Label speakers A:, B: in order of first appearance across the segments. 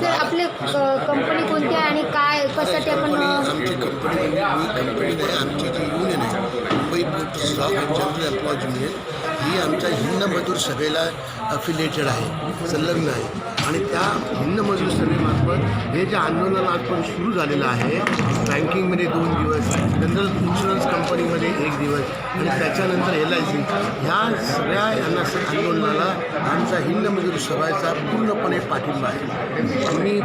A: Sir आपले company कोणती आहे आणि काय कशासाठी आपण
B: आमची कंपनी आहे. आमची जी युनियन आहे Mumbai port stock and general employees union ही आमच्या हिंद मजूर सभेला अफिलिएटेड आहे, संलग्न आहे. आणि त्या हिंद मजूर सभेमार्फत हे जे आंदोलन आजपर्यंत सुरू झालेलं आहे, बँकिंगमध्ये 2 दिवस, जनरल इन्शुरन्स कंपनीमध्ये 1 दिवस आणि त्याच्यानंतर LIC, ह्या सगळ्या आंदोलनाला आमचा हिंद मजूर सभेचा पूर्णपणे पाठिंबा आहे. आम्ही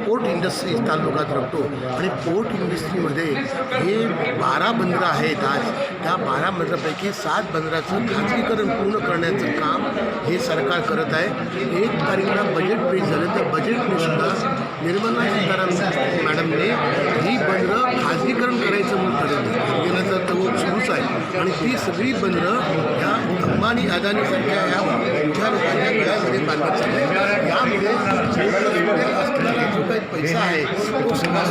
B: पोर्ट इंडस्ट्री तालुक्यात राहतो आणि पोर्ट इंडस्ट्रीमध्ये हे 12 बंदरं आहेत. आज त्या 12 बंदरापैकी 7 बंदराचं खाजगीकरण पूर्ण करण्याचं काम हे सरकार करत आहे. 1 तारीखला बजेट पेश झालं, त्या बजेटने सुद्धा निर्मला सीतारामन मॅडमने ही बंदरं खाजगीकरण करायचं म्हणून ठरवलं. गेल्याचा तो सुरूच आहे आणि ती सगळी बंदरं ह्या अंबानी अदानीसारख्या ह्या मोठ्या लोकांच्या गळ्यामध्ये बांधत चालले. यामुळे असलेला जो काही पैसा आहे तो सगळा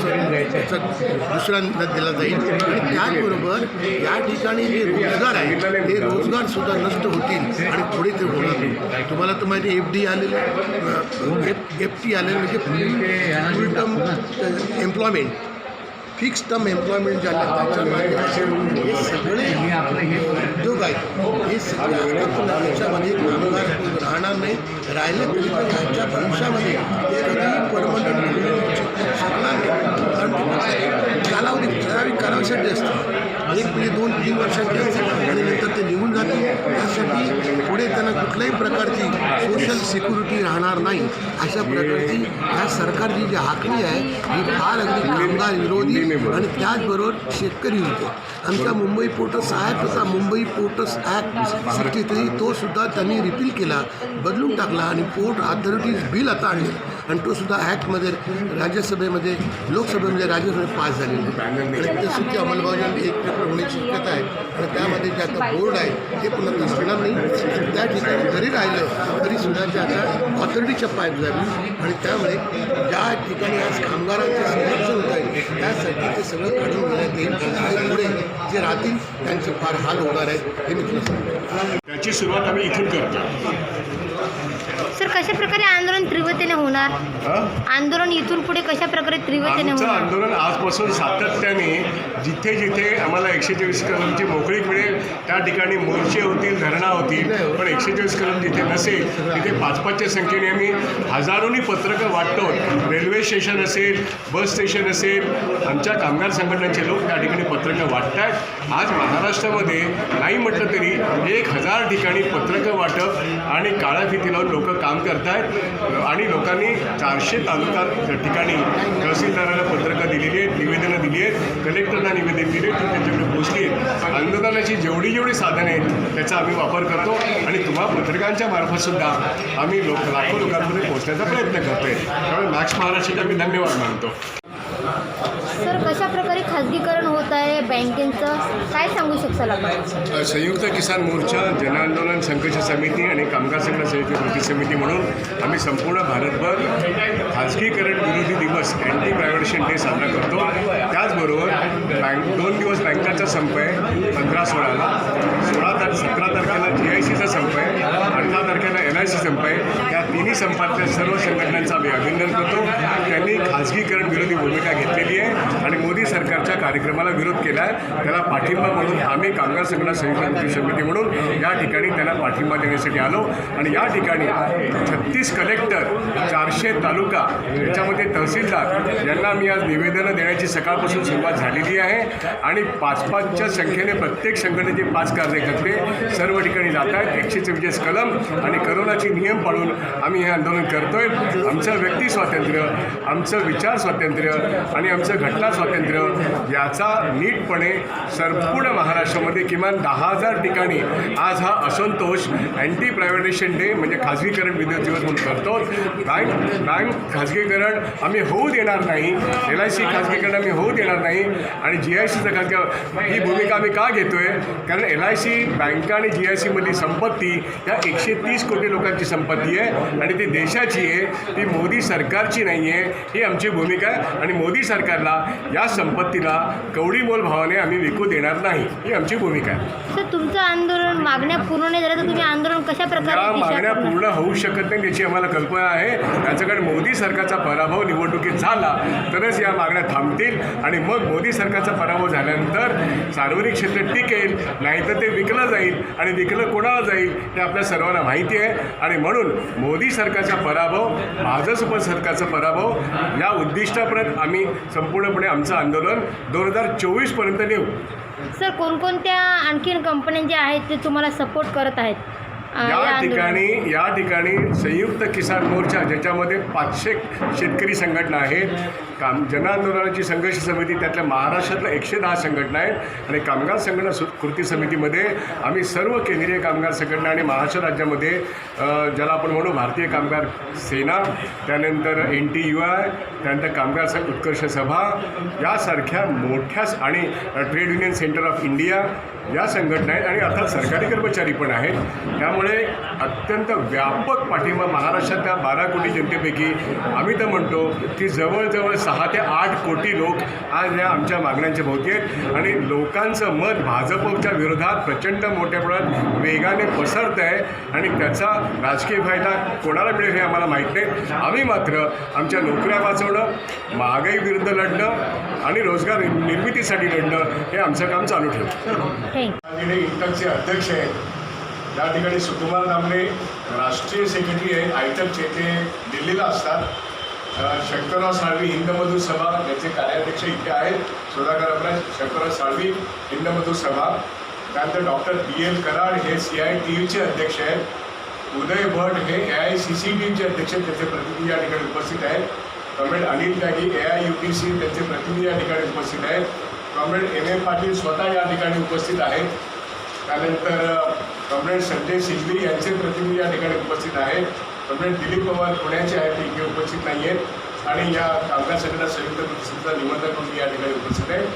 B: त्याचा दुसऱ्यांना दिला जाईल आणि त्याचबरोबर या ठिकाणी जे रोजगार आहे ते रोजगारसुद्धा नष्ट होतील आणि पुढे ते होणार नाही. तुम्हाला तर माहिती FD आलेलं, FT आलेलं म्हणजे फुल term employment, fix term employment जे आलं त्याच्या माध्यमातून हे सगळे उद्योग आहेत, हे सगळे त्याच्यामध्ये कामगार राहणार नाही. राहिलं तरी पण त्यांच्या भविष्यामध्ये ते कधी परमनंट शकणार नाही. कारण कालावधी ठराविक कालावधीसाठी असतं, 1 म्हणजे 2-3 वर्षांची असतात आणि नंतर ते निघून जाते. त्यासाठी पुढे त्यांना कुठल्याही प्रकारची सोशल सिक्युरिटी राहणार नाही. अशा प्रकारची ह्या सरकारची जी हाकली आहे ही फार अगदी कामगार विरोधी आणि त्याचबरोबर शेतकरी विरोधी. आमचा मुंबई पोर्टस ॲक्ट होता, मुंबई पोर्टस ॲक्ट 63, तो सुद्धा त्यांनी रिपील केला, बदलून टाकला आणि पोर्ट अथॉरिटीज बिल आता आणले आणि तो सुद्धा ॲक्टमध्ये राज्यसभेमध्ये, लोकसभेमध्ये, राज्यसभेत पास झालेला आहे. आणि तशी ती अंमलबजावणी 1 पेपर होण्याची शक्यता आहे आणि त्यामध्ये जे आता बोर्ड आहे ते पुन्हा दिसणार नाही. त्या ठिकाणी जरी राहिलं तरीसुद्धा ते आता ऑथॉरिटीच्या पायात जावी आणि त्यामुळे ज्या ठिकाणी आज कामगारांचे संघर्ष होत आहे त्यासाठी ते सगळं काढून घेण्यात येईल आणि पुढे जे राहतील त्यांचे फार हाल होणार आहेत हे मी तुला सांगतो.
C: त्याची सुरुवात आम्ही इथून करतो.
A: सर कशा प्रकारे आंदोलन तीव्रतेने होणार? आंदोलन इथून पुढे कशा प्रकारे तीव्रतेने
C: आमचं
A: होणार?
C: आंदोलन आजपासून सातत्याने जिथे जिथे आम्हाला 124 कलमची मोकळीक मिळेल त्या ठिकाणी मोर्चे होतील, धरणा होतील. पण 124 कलम जिथे नसेल तिथे 5-5च्या संख्येने आम्ही हजारोनी पत्रकं वाटतो. रेल्वे स्टेशन असेल, बस स्टेशन असेल, आमच्या कामगार संघटनांचे लोक त्या ठिकाणी पत्रकं वाटत आहेत. आज महाराष्ट्रामध्ये नाही म्हटलं तरी 1000 ठिकाणी पत्रकं वाटप आणि काळ्या फिती लावून लोक काम करत आहेत आणि लोकांनी 400 तालुका ठिकाणी तहसीलदाराला पत्रकं दिलेली आहेत, निवेदनं दिली आहेत, कलेक्टरला निवेदन दिले, ती त्यांच्याकडे पोचली आहेत. आंदोलनाची जेवढी साधनं आहेत त्याचा आम्ही वापर करतो आणि तुम्हा पत्रकांच्या मार्फतसुद्धा आम्ही लाखो लोकांमध्ये पोहोचण्याचा प्रयत्न करतो आहे. त्यामुळे मॅक्स महाराष्ट्राला मी धन्यवाद मानतो.
A: सर कशा प्रकारे खाजगीकरण होत आहे बँकेचं, काय सांगू शकाल आपण?
C: संयुक्त किसान मोर्चा, जनआंदोलन संघर्ष समिती आणि कामगार संघ समिती कृती समिती म्हणून आम्ही संपूर्ण भारतभर खाजगीकरण विरोधी दिवस अँटी प्रायव्हेटायझेशन डे साजरा करतो. त्याचबरोबर 2 दिवस बँकाचा संप आहे 15-16ला, 17 तारखेला GICचा संप आहे, 18 तारखेला LIC संप आहे. त्या तिन्ही संपातल्या सर्व संघटनांचं आम्ही अभिनंदन करतो. त्यांनी खाजगीकरण विरोधी भूमिका घेतलेली आहे आणि मोदी सरकारच्या कार्यक्रमाला विरोध केला आहे. त्याला पाठिंबा म्हणून आम्ही कामगार संघटना संयुक्त कृती समिती म्हणून या ठिकाणी त्यांना पाठिंबा देण्यासाठी आलो आणि या ठिकाणी 36 कलेक्टर, 400 तालुका, याच्यामध्ये तहसीलदार यांना आम्ही आज निवेदनं देण्याची सकाळपासून सुरुवात झालेली आहे आणि 5-5च्या संख्येने प्रत्येक संघटनेचे 5 कार्यकर्ते सर्व ठिकाणी जात आहेत. 144 कलम आणि करोनाचे नियम पाळून आम्ही हे आंदोलन करतोय. आमचं व्यक्ती स्वातंत्र्य, आमचं विचार स्वातंत्र्य आणि आमचं घटना स्वातंत्र्य याचा नीटपणे संपूर्ण महाराष्ट्रामध्ये किमान 10,000 ठिकाणी आज हा असंतोष अँटी प्रायव्हेटायझेशन डे म्हणजे खाजगीकरण विरोधी दिवस म्हणून करतो. बँक खाजगीकरण आम्ही होऊ देणार नाही, LIC खाजगीकरण आम्ही होऊ देणार नाही आणि GICचं खाजगी ही भूमिका आम्ही का घेतोय? कारण LIC, बँका आणि GICमधली संपत्ती या 130 कोटी लोकांची संपत्ती आहे आणि आणि ती देशाची आहे, ती मोदी सरकारची नाही आहे, ही आमची भूमिका आहे. आणि मोदी सरकारला या संपत्तीला कवडीमोल भावाने आम्ही विकू देणार नाही, ही आमची भूमिका आहे.
A: सर तुमचं आंदोलन मागण्या पूर्ण नाही झाल्या तर तुम्ही आंदोलन कशा प्रकारे
C: या
A: दिशा
C: मागण्या
A: करणार?
C: पूर्ण होऊ शकत नाही त्याची आम्हाला कल्पना आहे. त्याच्याकडे मोदी सरकारचा पराभव निवडणुकीत झाला तरच या मागण्या थांबतील आणि मग मोदी सरकारचा पराभव झाल्यानंतर सार्वजनिक क्षेत्र टिकेल, नाहीतर ते विकलं जाईल आणि विकलं कोणाला जाईल हे आपल्या सर्वांना माहिती आहे. आणि म्हणून मोदी सरकारचा पराभव, भाजप सरकारचा पराभव या उद्दिष्टापर्यंत आम्ही संपूर्णपणे आमचं आंदोलन 2024पर्यंत नेऊ.
A: सर कोणकोणत्या आणखीन कंपन्या ज्या आहेत ते तुम्हाला सपोर्ट करत आहेत या आंदोलनात?
C: या ठिकाणी संयुक्त किसान मोर्चा, ज्याच्यामध्ये 500 शेतकरी संघटना आहेत, जनआंदोलनाची संघर्ष समिती, त्यातल्या महाराष्ट्रातल्या 110 संघटना आहेत आणि कामगार संघटना कृती समितीमध्ये आम्ही सर्व केंद्रीय कामगार संघटना आणि महाराष्ट्र राज्यामध्ये ज्याला आपण म्हणू भारतीय कामगार सेना, त्यानंतर NTUI, त्यानंतर कामगार उत्कर्ष सभा यासारख्या मोठ्या आणि trade union centre of India या संघटना आहेत आणि अर्थात सरकारी कर्मचारी पण आहेत. त्यामुळे अत्यंत व्यापक पाठिंबा महाराष्ट्रातल्या 12 कोटी जनतेपैकी आम्ही तर म्हणतो की जवळजवळ 6 ते 8 कोटी लोक आज या आमच्या मागण्यांच्या भोवती आहेत आणि लोकांचं मत भाजपच्या विरोधात प्रचंड मोठ्या प्रमाणात वेगाने पसरतं आहे आणि त्याचा राजकीय फायदा कोणाला मिळेल हे आम्हाला माहीत नाही. आम्ही मात्र आमच्या नोकऱ्या वाचवणं, महागाई विरुद्ध लढणं आणि रोजगार निर्मितीसाठी लढणं हे आमचं काम चालू ठेवू. इंटकचे अध्यक्ष आहेत या ठिकाणी सुकुमार दामले राष्ट्रीय सेक्रेटरी आहेत आयटकचे, ते दिल्लीला असतात. शंकरराव साळवी हिंद मजूर सभा याचे कार्याध्यक्ष इथे आहेत. सुधाकर अपराज, शंकरराव साळवी हिंद मजूर सभा. त्यानंतर डॉक्टर PL कराड हे CITUचे अध्यक्ष आहेत. उदय भट हे AICCTUचे अध्यक्ष, त्याचे प्रतिनिधी या ठिकाणी उपस्थित आहेत. कॉम्रेड अनिल त्यागी AIUTC त्यांचे प्रतिनिधी या ठिकाणी उपस्थित आहेत. कॉम्रेड MM पाटील स्वतः या ठिकाणी उपस्थित आहेत. त्यानंतर कॉम्रेड संजय सिंघवी यांचे प्रतिनिधी या ठिकाणी उपस्थित आहेत. कॉम्रेड दिलीप पवार पुण्याचे आहेत, ते इथे उपस्थित नाही आहेत आणि या कामगार संघटना संयुक्त कृतीचा निमंत्रण करून या ठिकाणी उपस्थित आहेत.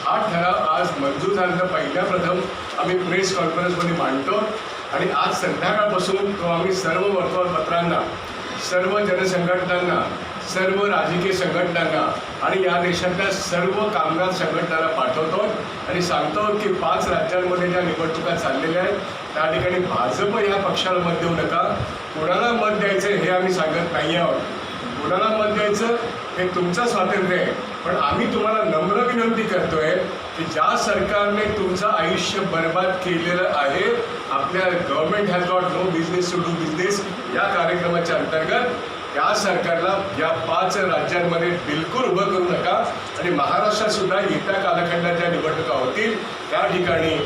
C: हा ठराव आज मंजूर झाल्यानंतर पहिल्या प्रथम आम्ही प्रेस कॉन्फरन्समध्ये मांडतो आणि आज संध्याकाळपासून तो आम्ही सर्व वर्तमानपत्रांना, सर्व जनसंघटनांना, सर्व राजकीय संघटनांना आणि या देशातल्या सर्व कामगार संघटनांना पाठवतो आणि सांगतो की 5 राज्यांमध्ये ज्या निवडणुका चाललेल्या आहेत त्या ठिकाणी भाजप या पक्षाला मत देऊ नका. कोणाला मत द्यायचं हे आम्ही सांगत नाही आहोत. कोणाला मत द्यायचं हे तुमचं स्वातंत्र्य आहे, पण आम्ही तुम्हाला नम्र विनंती करतोय की ज्या सरकारने तुमचं आयुष्य बर्बाद केलेलं आहे, आपल्या government has got no business to do business या कार्यक्रमाच्या अंतर्गत या सरकारला या 5 राज्यांमध्ये बिलकुल उभं करू नका आणि महाराष्ट्रातसुद्धा येत्या कालखंडात ज्या निवडणुका होतील त्या ठिकाणी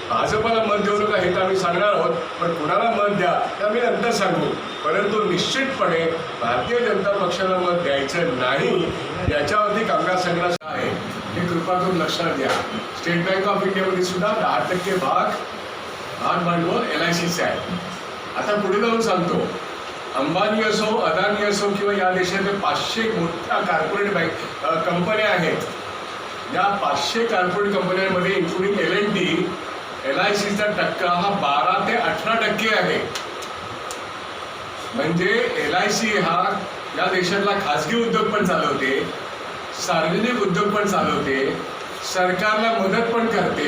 C: भाजपला मत देऊ नका हे तर आम्ही सांगणार आहोत, पण कुणाला मत द्या ते आम्ही नंतर सांगू. परंतु निश्चितपणे भारतीय जनता पक्षाला मत द्यायचं नाही याच्यावरती कामगार संघटना आहे हे कृपा करून लक्षात द्या. स्टेट बँक ऑफ इंडियामध्ये सुद्धा 10% भाग भांडवल LICचं आहे. आता पुढे जाऊन सांगतो, अंबानी असो, अदानी असो किंवा या देशातल्या 500 मोठ्या कॉर्पोरेट कंपन्या आहेत. या 500 कॉर्पोरेट कंपन्यांमध्ये इन्क्लुडिंग L&T, LICचा टक्का हा 12 ते 18% आहे. म्हणजे LIC हा या देशातला खाजगी उद्योग पण चालवते, सार्वजनिक उद्योग पण चालवते, सरकारला मदत पण करते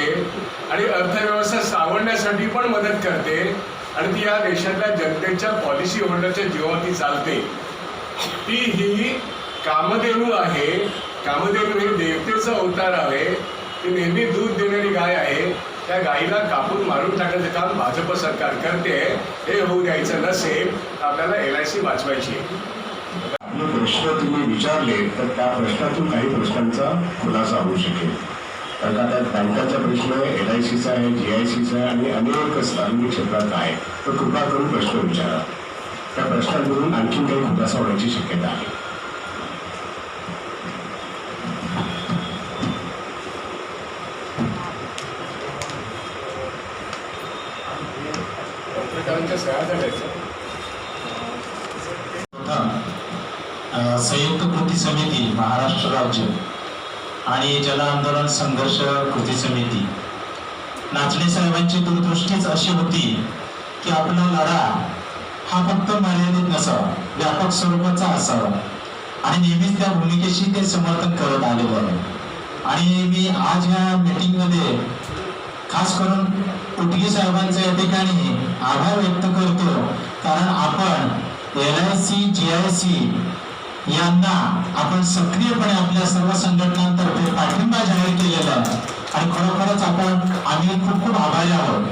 C: आणि अर्थव्यवस्था सावरण्यासाठी पण मदत करते आणि ती या देशातल्या जनतेच्या पॉलिसी होल्डरच्या जीवावरती चालते. ती ही कामधेनू आहे. कामधेनू हे देवतेचा अवतार आहे. ती नेहमी दूध देणारी गाय आहे. त्या गायीला कापून मारून टाकण्याचं काम भाजप सरकार करते. हे होऊ द्यायचं नसेल तर आपल्याला LIC वाचवायची.
D: प्रश्न तुम्ही विचारले तर त्या प्रश्नातून काही प्रश्नांचा खुलासा होऊ शकेल. कारण का त्यात बँकाचा प्रश्न आहे, LICचा आहे, GICचा आहे आणि अनेक सार्वजनिक क्षेत्रात आहे. तर कृपा करून प्रश्न विचारा. त्या प्रश्नांवरून आणखीन काही खुलासा होण्याची शक्यता आहे.
E: संयुक्त कृती समिती महाराष्ट्र राज्य आणि जन आंदोलन संघर्ष कृती समिती, नाचणे साहेबांची दूरदृष्टीच अशी होती की आपला लढा हा फक्त मर्यादित नसावा, व्यापक स्वरूपाचा असावा आणि नेहमीच त्या भूमिकेशी ते समर्थन करत आलेले आहे. आणि मी आज ह्या मीटिंगमध्ये खास करून उटगी साहेबांचा या ठिकाणी आभार व्यक्त करतो, कारण आपण LIC GIC यांना आपण सक्रियपणे आपल्या सर्व संघटनांतर्फे पाठिंबा जाहीर केलेला आहे आणि खरोखरच आम्ही खूप खूप आभारी आहोत.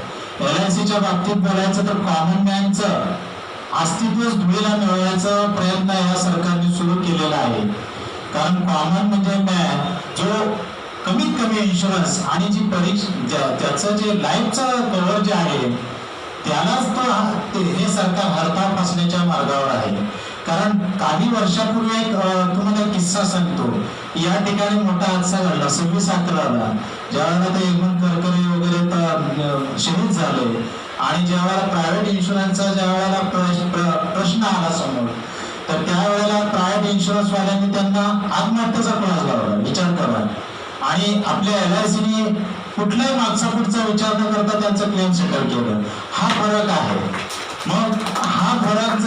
E: LICच्या बाबतीत बोलायचं तर कॉमन मॅनचं अस्तित्वच धुळीला मिळवण्याचा प्रयत्न या सरकारने सुरू केलेला आहे. कारण कॉमन म्हणजे मॅन जो कमीत कमी इन्शुरन्स आणि जी त्याचं जे लाईफचं कव्हर जे आहे त्यालाच हे सरकार हरताळ फासण्याच्या मार्गावर आहे. कारण काही वर्षापूर्वी एक तुम्हाला किस्सा सांगतो. या ठिकाणी मोठा हादसा घडला 26/11ला, ज्यावेळेला ते हेमंत करकरे वगैरे शहीद झाले आणि ज्यावेळेला प्रायव्हेट इन्शुरन्सचा ज्यावेळेला प्रश्न आला समोर, तर त्यावेळेला प्रायव्हेट इन्शुरन्सवाल्यांनी त्यांना आत्महत्येचा क्लास लावला. विचार करा. आणि आपल्या LICने कुठलाही मागचा पुढचा विचार न करता त्यांचं क्लेम सेटल केलं. हा फरक आहे. मग हा फरक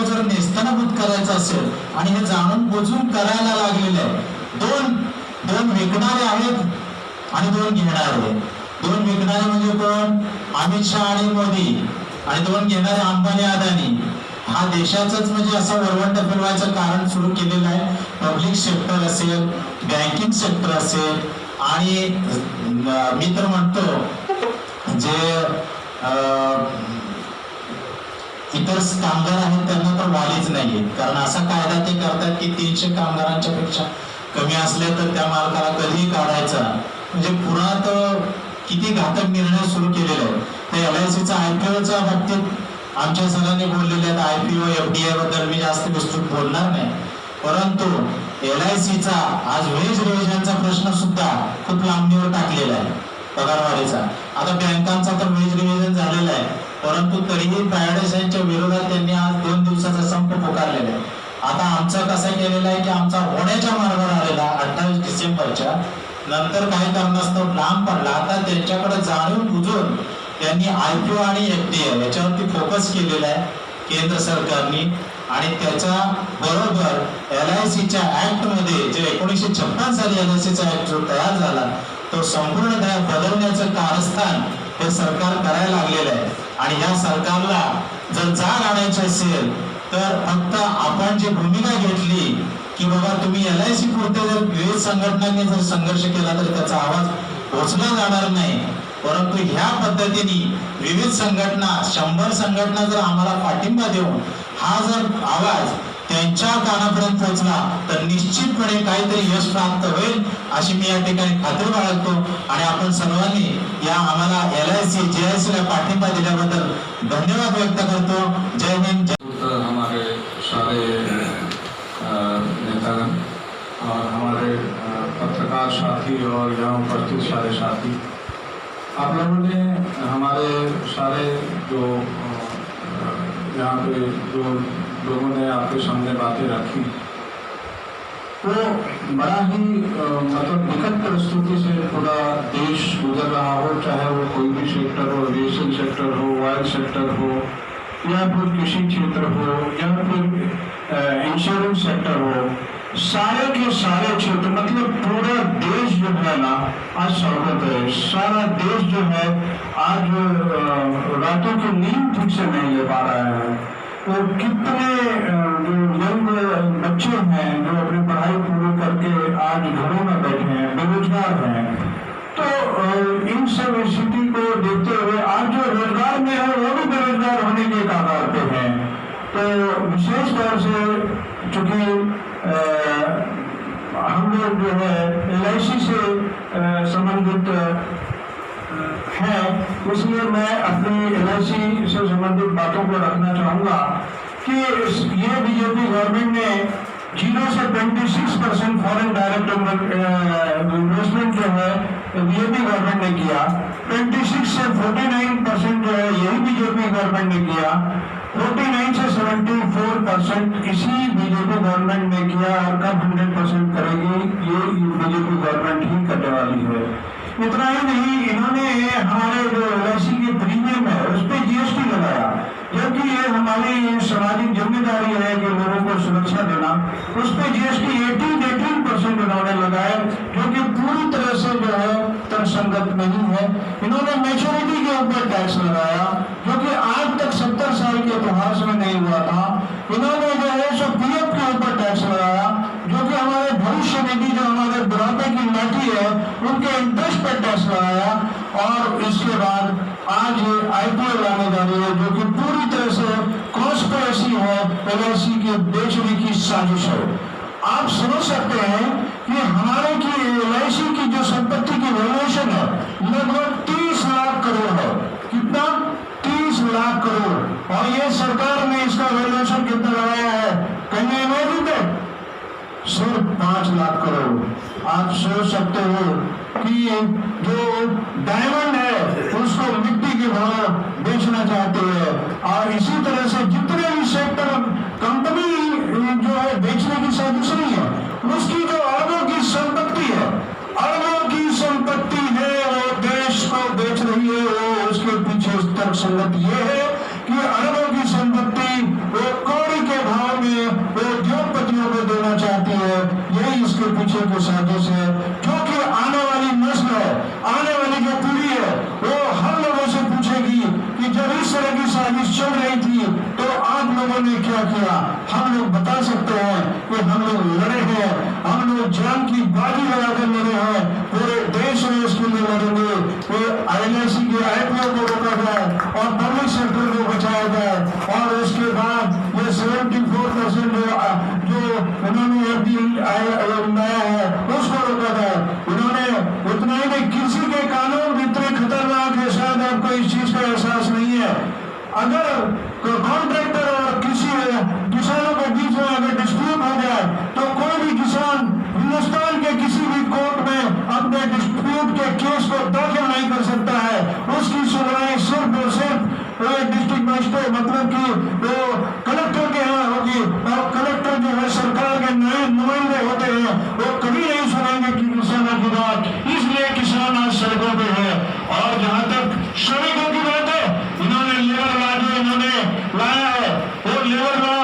E: जर नेस्तनाभूत करायचा असेल आणि हे जाणून बुजून करायला लागलेले आहे. दोन विकणारे आहेत आणि दोन घेणारे. दोन विकणारे म्हणजे कोण? अमित शहा आणि मोदी. आणि दोन घेणारे अंबानी अदानी. हा देशाचंच म्हणजे असं वरवंट फिरवायचं कारण सुरू केलेलं आहे. पब्लिक सेक्टर असेल, बँकिंग सेक्टर असेल आणि मी तर म्हणतो जे इतर कामगार आहेत त्यांना तर वालीच नाहीये. कारण असा कायदा ते करतात की 300 कामगारांच्या पेक्षा कमी असले तर त्या मालकाला कधीही काढायचा. म्हणजे पुरात किती घातक निर्णय सुरू केलेले आहेत. त्या LICचा IPOच्या बाबतीत आमच्या सरांनी बोललेले आहेत. IPO FDI बद्दल मी जास्त विस्तृत बोलणार नाही, परंतु LICचा आज वेज रिव्हिजनचा प्रश्न सुद्धा खूप लांबणीवर टाकलेला आहे, पगारवाढीचा. आता बँकांचा तर वेज रिव्हिजन झालेला आहे, परंतु तरीही प्रायव्हेटायझेशनच्या विरोधात त्यांनी आज 2 दिवसाचा संप पुकारलेला आहे. आता आमचं कसं केलेलं आहे की आमचा होण्याच्या मार्गावर आलेला 28 डिसेंबरच्या नंतर काही कारणास्तव लांब पडला. आता त्यांच्याकडे जाणून बुजून त्यांनी IPO आणि FDI याच्यावरती फोकस केलेला आहे केंद्र सरकारने. आणि त्याच्या बरोबर LICच्या ऍक्ट मध्ये जे 1956 साली LICचा ऍक्ट जो तयार झाला तो संपूर्ण बदलण्याचं कारस्थान हे सरकार करायला लागलेलं आहे. आणि या सरकारला जर जाग आणायची असेल तर फक्त आपण जी भूमिका घेतली की बाबा तुम्ही LIC पुरते जर विविध संघटनांनी जर संघर्ष केला तर त्याचा आवाज पोचला जाणार नाही. परंतु ह्या पद्धतीने विविध संघटना 100 संघटना जर आम्हाला पाठिंबा देऊन हा जर आवाज त्यांच्या कानापर्यंत पोहोचला तर निश्चितपणे काहीतरी यश प्राप्त होईल अशी मी या ठिकाणी खात्री बाळगतो. आणि आपण सर्वांनी या आम्हाला LIC GIC ला पाठिंबा दिल्याबद्दल धन्यवाद व्यक्त करतो. जय हिंद.
F: हमारे सारे नेतागण और हमारे पत्रकार साथी और यहाँ उपस्थित सारे साथी, आप लोगों ने हमारे सारे जो यहाँ पे जो लोगों ने आपके सामने बातें रखी वो बड़ा ही मतलब विकट परिस्थिति से पूरा देश गुजर रहा हो, चाहे वो कोई भी सेक्टर हो, एविएशन सेक्टर हो, ऑयल सेक्टर हो या फिर कृषि क्षेत्र हो या फिर इंश्योरेंस सेक्टर हो, सारे के सारे क्षेत्र मतलब पूरा देश जो है ना आज सर्वत है. सारा देश जो है आज रातों की नींद ठीक से नहीं ले पा रहा है. और कितने जो यंग बच्चे हैं जो अपनी पढ़ाई पूरी करके आज घरों में बैठे हैं, बेरोजगार हैं. तो इन सब स्थिति को देखते हुए आज जो रोजगार में है वो भी बेरोजगार होने के कगार पे हैं. तो विशेष तौर से चूंकि हम लोग जो है LIC से संबंधित है, इसलिए मैं अपनी LIC से संबंधित बातों को रखना चाहूँगा कि ये बीजेपी गवर्नमेंट ने 0 से 26% फॉरेन डायरेक्ट इन्वेस्टमेंट जो है बीजेपी गवर्नमेंट ने किया. 26 से 49% जो है यही बीजेपी गवर्नमेंट ने किया. 49 से 74% इसी बीजेपी गवर्नमेंट ने किया. और कब 100% करेगी ये बीजेपी गवर्नमेंट ही करने वाली है. इतना ही नहीं, इन्होंने हमारे जो LIC के प्रीमियम है उस पर GST लगाया. जबकि ये हमारी सामाजिक जिम्मेदारी है कि लोगों को सुरक्षा देना। उस पर जीएसटी 18% इन्होंने लगाए, जो कि पूरी तरह से जो है तर्कसंगत नहीं है। इन्होंने मैच्योरिटी के ऊपर टैक्स लगाया, जो कि आज तक 70 साल के इतिहास में नहीं हुआ था। इन्होंने जो है सो पीएफ के ऊपर टैक्स लगाया, जो कि हमारे भविष्य निधि, जो हमारे बुढ़ापे की लाठी है, उनके इंटरेस्ट पर टैक्स लगाया। और इसके बाद आज ये आईपीओ लाने जा रही है, जो कि पूरी तरह से कॉन्स्पिरेसी है, एलआईसी के बेचने की साजिश है। आप समझ सकते हैं कि हमारे की एलआईसी की जो संपत्ति की वैल्यूएशन है लगभग 30 लाख करोड़ है। कितना? 30 लाख करोड़। और ये सरकार ने इसका वैल्यूएशन कितना लगाया है, कहीं मौजूद है? सिर्फ 5 लाख करोड़। आप सोच सकते हो कि जो डायमंड है उसको मिट्टी के भाव बेचना चाहते हैं। और इसी तरह से जितने भी सेक्टर कंपनी जो है बेचने की साजिश नहीं है, उसकी जो अरबों की संपत्ति है, अरबों की संपत्ति है, वो देश को बेच रही है। वो उसके पीछे तर्कसंगत ये है कि अरबों की संपत्ति वो कौड़ी के भाव में वो उद्योगपतियों को देना चाहती है। यही इसके पीछे की साजिश है, जो कि आने वाली नस्ल है, आने वाली जो पीढ़ी है, वो हर लोगों से पूछेगी कि जब इस तरह की साजिश चल रही थी तो आप लोगों ने क्या किया। हम लोग बता सकते हैं कि हम लोग लड़े हैं, हम लोग जान की बाजी लगाकर लड़े हैं, पूरे देश में इसके लिए लड़ेंगे। एलआईसी के आईपीओ को रोका जाए और पब्लिक सेक्टर को बचाया जाए। और उसके बाद ये 74% जो उन्होंने लाया है उसको रोका जाए। उन्होंने उतना ही नहीं, कृषि के कानून इतने खतरनाक है, शायद आपको इस चीज का एहसास नहीं है। अगर कॉन्ट्रैक्टर और किसानों के बीच में अगर डिस्प्यूट हो जाए तो कोई भी किसान हिंदुस्तान के किसी भी कोर्ट में अपने डिस्प्यूट के केस को दाखिल नहीं कर सकता है। उसकी सुनवाई सिर्फ और सिर्फ डिस्ट्रिक्ट मजिस्ट्रेट, मतलब कि वो कलेक्टर के यहाँ होगी। और कलेक्टर जो है सरकार के नए नुमाइंदे होते हैं, वो कभी नहीं सुनेंगे कि किसानों की बात। इसलिए किसान आज सड़कों पे है। और जहां तक श्रमिकों की बात है, इन्होंने लेबर लॉ जो इन्होंने लाया है, वो लेबर लॉ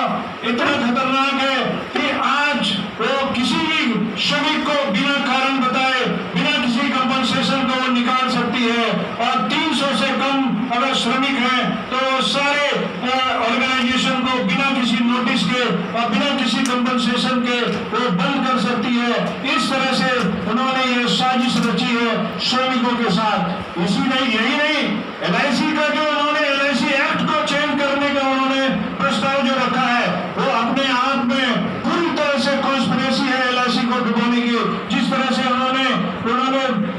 F: इतना खतरनाक है कि आज वो किसी भी श्रमिक को बिना कारण बताए, बिना किसी कंपनसेशन को वो निकाल सकती है। और 300 से कम अगर श्रमिक हैं तो सारे ऑर्गेनाइजेशन को बिना किसी नोटिस के और बिना किसी कंपनसेशन के वो बंद कर सकती है। इस तरह से उन्होंने ये साजिश रची है श्रमिकों के साथ। इसी नहीं, यही नहीं, एलआईसी का जो उन्होंने एलआईसी एक्ट को चेंज करने का उन्होंने प्रस्ताव जो रखा है, वो अपने आप में पूरी तरह से कॉन्स्पिरेसी है एलआईसी को डुबाने की। जिस तरह से उन्होंने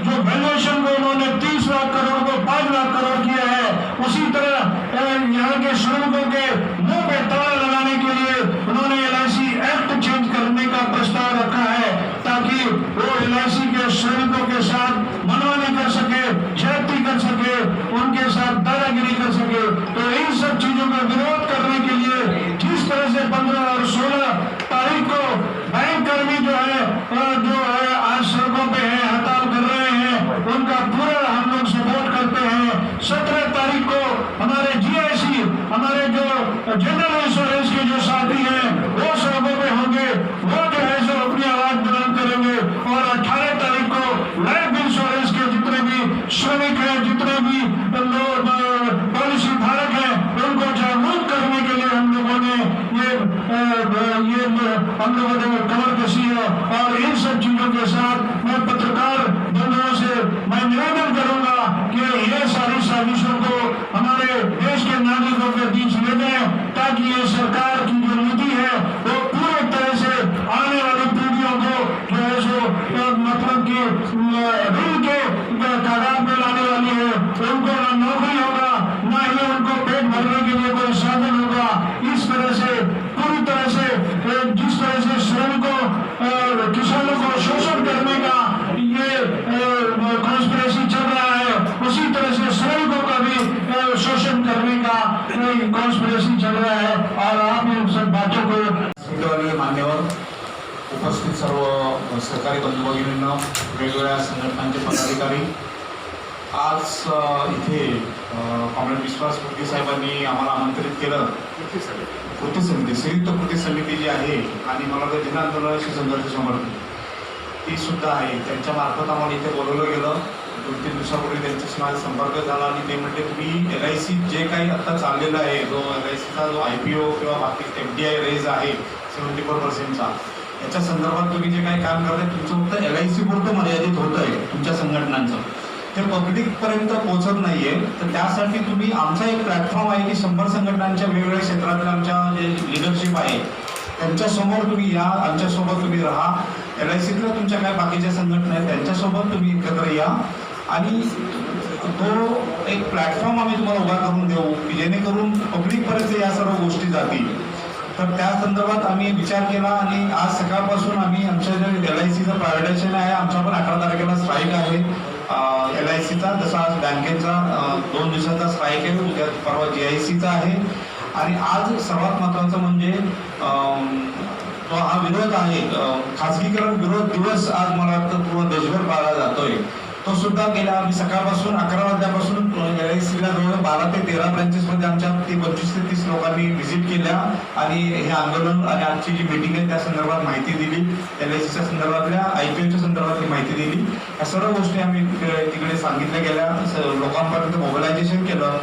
F: जो वैल्यूएशन को उन्होंने 30 लाख करोड़ को 5 लाख करोड़ किया है, उसी तरह यहाँ के श्रमिकों के मुंह पे ताला लगाने के लिए उन्होंने एलआईसी एक्ट चेंज करने का प्रस्ताव रखा है, ताकि वो एलआईसी के श्रमिकों के साथ मनमानी कर सके, ज्यादती कर सके, उनके साथ दादागिरी कर सके। तो इन सब चीजों का विरोध करने के लिए जिस तरह से 15 और 16 तारीख को बैंक कर्मी जो है आज सड़कों पे है, हड़ताल कर रहे हैं, उनका पूरा हम लोग सपोर्ट करते हैं। 17 तारीख को हमारे जीआईसी, हमारे जो जनरल इंश्योरेंस के जो साथी हैं, वो सड़कों पे होंगे, वो जो है सो अपनी आवाज बुलंद करेंगे। और 18 तारीख को लाइफ इंश्योरेंस के जितने भी श्रमिक हैं, जितने भी लोग पॉलिसी धारक हैं, उनको जागरूक करने के लिए हम लोगों ने हम लोगों ने कमर कसी है। और इन सब चीजों के साथ मैं पत्रकार बंधुओं से मैं निवेदन करूंगा कि ये सारी साजिशों को हमारे देश के नागरिकों के बीच ले जाएं, ताकि ये सरकार की जो नीति है वो पूरी तरह से आने वाली पीढ़ियों को जो है सो मतलब कि ऋण के तादाद में लाने वाली है। उनको ना नौकरी होगा, ना ही उनको पेट भरने के लिए कोई साधन होगा। इस तरह से पूरी तरह से जिस तरह से श्रमिकों किसानों को शोषण करने का ये कॉन्स्पिरेसी चल रहा है, उसी तरह से श्रमिकों का भी शोषण करने का कॉन्स्पिरेसी चल रहा है। और आप इन सब बातों को
E: मान्यवर, उपस्थित सर्व सहकारी बंधू भगिनींना, वेगवेगळ्या संघटनांचे पदाधिकारी,
F: आज इथे कॉम्रेड विश्वास गुप्ते साहेबांनी आम्हाला आमंत्रित केलं. कृती समिती, संयुक्त कृती समिती जी आहे आणि मला वाटतं जन आंदोलनाशी संघर्ष समर्थन ती सुद्धा आहे, त्यांच्या मार्फत आम्हाला इथे बोलवलं गेलं. 2-3 दिवसापूर्वी त्यांच्याशी माझा संपर्क झाला आणि ते म्हटले तुम्ही LIC जे काही आत्ता चाललेलं आहे, जो LICचा जो IPO किंवा बाकी FDI रेज आहे 74%चा, याच्या संदर्भात तुम्ही जे काही काम करताय तुमचं फक्त LIC पुरतं मर्यादित होतं आहे तुमच्या संघटनांचं, ते पब्लिकपर्यंत पोहोचत नाही आहे. तर त्यासाठी तुम्ही आमचा एक प्लॅटफॉर्म आहे की 100 संघटनांच्या वेगवेगळ्या क्षेत्रातील आमच्या जे लिडरशिप आहे त्यांच्यासमोर तुम्ही या, आमच्यासोबत तुम्ही राहा. LICतल्या तुमच्या काय बाकीच्या संघटना आहेत त्यांच्यासोबत तुम्ही एकत्र या आणि तो एक प्लॅटफॉर्म आम्ही तुम्हाला उभा करून देऊ की जेणेकरून पब्लिकपर्यंत या सर्व गोष्टी जातील. तर त्या संदर्भात आम्ही विचार केला आणि आज सकाळपासून आम्ही आमच्या जे LICचं प्रायव्हेटायझेशन आहे, आमचा पण 18 तारखेला स्ट्राईक आहे LICचा, जसा आज बँकेचा 2 दिवसाचा स्ट्राईक आहे, उद्या परवा GICचा आहे. आणि आज सर्वात महत्त्वाचं म्हणजे तो हा विरोध आहे, खाजगीकरण विरोध दिवस आज मला वाटतं पूर्ण देशभर पाळला जातोय. तो सुद्धा गेल्या आम्ही सकाळपासून 11 वाजल्यापासून LICला जवळ 12 ते 13 ब्रँचेसमध्ये आमच्या 25 ते 30 लोकांनी व्हिजिट केल्या आणि हे आंदोलन आणि आजची जी मीटिंग आहे त्या संदर्भात माहिती दिली, LICच्या संदर्भातल्या IPOच्या संदर्भातली माहिती दिली. या सर्व गोष्टी आम्ही तिकडे सांगितल्या गेल्या, लोकांपर्यंत मोबिलायझेशन केलं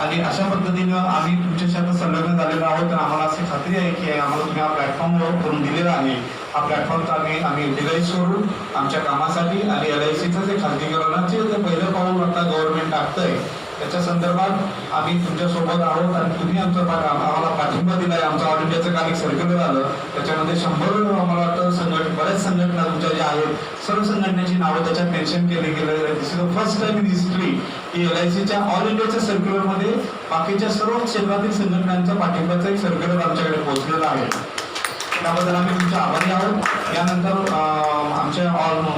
F: आणि अशा पद्धतीनं आम्ही तुमच्याशी आता संलग्न झालेलो आहोत. तर आम्हाला अशी खात्री आहे की आम्हाला तुम्ही हा प्लॅटफॉर्म करून दिलेला आहे. हा प्लॅटफॉर्मचा आम्ही युटिलाइज करू आमच्या कामासाठी आणि LICचं जे खाजगीकरणाचे जे पहिलं पाऊल आता गव्हर्नमेंट टाकतंय त्याच्या संदर्भात आम्ही तुमच्यासोबत आहोत आणि तुम्ही आम्हाला पाठिंबा दिला आहे. आमचं ऑल इंडियाचं काल एक सर्क्युलर आलं, त्याच्यामध्ये 100 आम्हाला वाटतं बऱ्याच संघटना तुमच्या ज्या आहेत सर्व संघटनेची नावं त्याच्यात मेन्शन केले गेले. This is the first time in history की LICच्या ऑल इंडियाच्या सर्क्युलरमध्ये बाकीच्या सर्व क्षेत्रातील संघटनांच्या पाठिंब्याचा एक सर्क्युलर आमच्याकडे पोहोचलेला आहे. त्याबद्दल आम्ही तुमचे आभारी आहोत. यानंतर आमच्या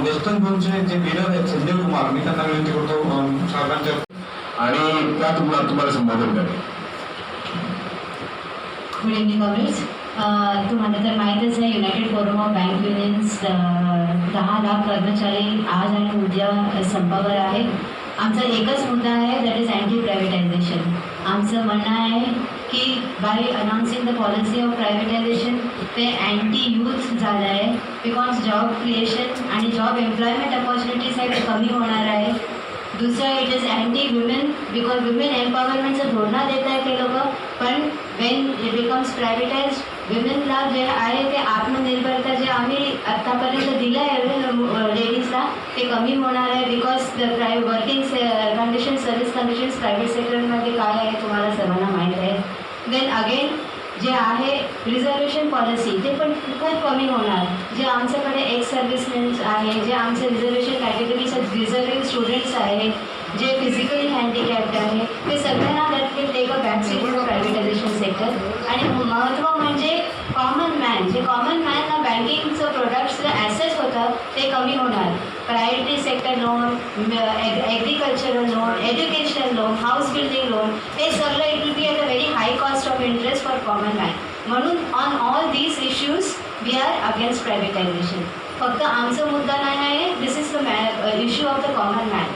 F: वेस्टर्न झोनचे जे लीडर आहेत संजय कुमार, मी त्यांना विनंती करतो साहेबांच्या
D: आणि त्या तुम्हाला संबोधन करेल.
G: Good evening Comrades. तुम्हाला तर माहीतच आहे United forum of bank unions 10 lakh कर्मचारी आज आणि उद्या संपावर आहेत. आमचा एकच मुद्दा आहे, दॅट इज अँटी प्रायव्हेटायझेशन. आमचं म्हणणं आहे की by announcing the policy of privatization ते अँटी यूथ झालं आहे, बिकॉज जॉब क्रिएशन आणि जॉब एम्प्लॉयमेंट अपॉर्च्युनिटीज आहे ते कमी होणार आहे. दुसरं it is anti women, because women एम्पॉवरमेंटचं धोरणं देत आहे ते लोक, पण वेन इट बिकम्स प्रायव्हेटाइज विमेनला जे आहे ते आत्मनिर्भरता जे आम्ही आत्तापर्यंत दिलं आहे लेडीजला ते कमी होणार आहे. Because the working condition, service conditions private सेक्टरमध्ये काय आहे तुम्हाला सर्वांना माहीत आहे. देन अगेन जे आहे रिझर्वेशन पॉलिसी ते पण खूप कमी होणार. जे आमच्याकडे एक्स सर्व्हिसमेन्स आहे, जे आमचे रिझर्वेशन कॅटेगरीचे रिझर्विंग स्टुडंट्स आहेत, जे फिजिकली हँडिकॅप्ड आहे, ते सगळ्यांना that will take a backseat for privatization sector. आणि महत्त्व म्हणजे कॉमन मॅन, जे कॉमन मॅनला बँकिंगचं प्रोडक्ट्सचं ॲसेस होतं ते कमी होणार. Priority sector loan, agricultural loan, educational loan, house building loan, हे सगळं it will be at a very high cost of interest for common man. म्हणून on all these issues we are against privatization. फक्त आमचा मुद्दा नाही आहे, this is the issue of the common man.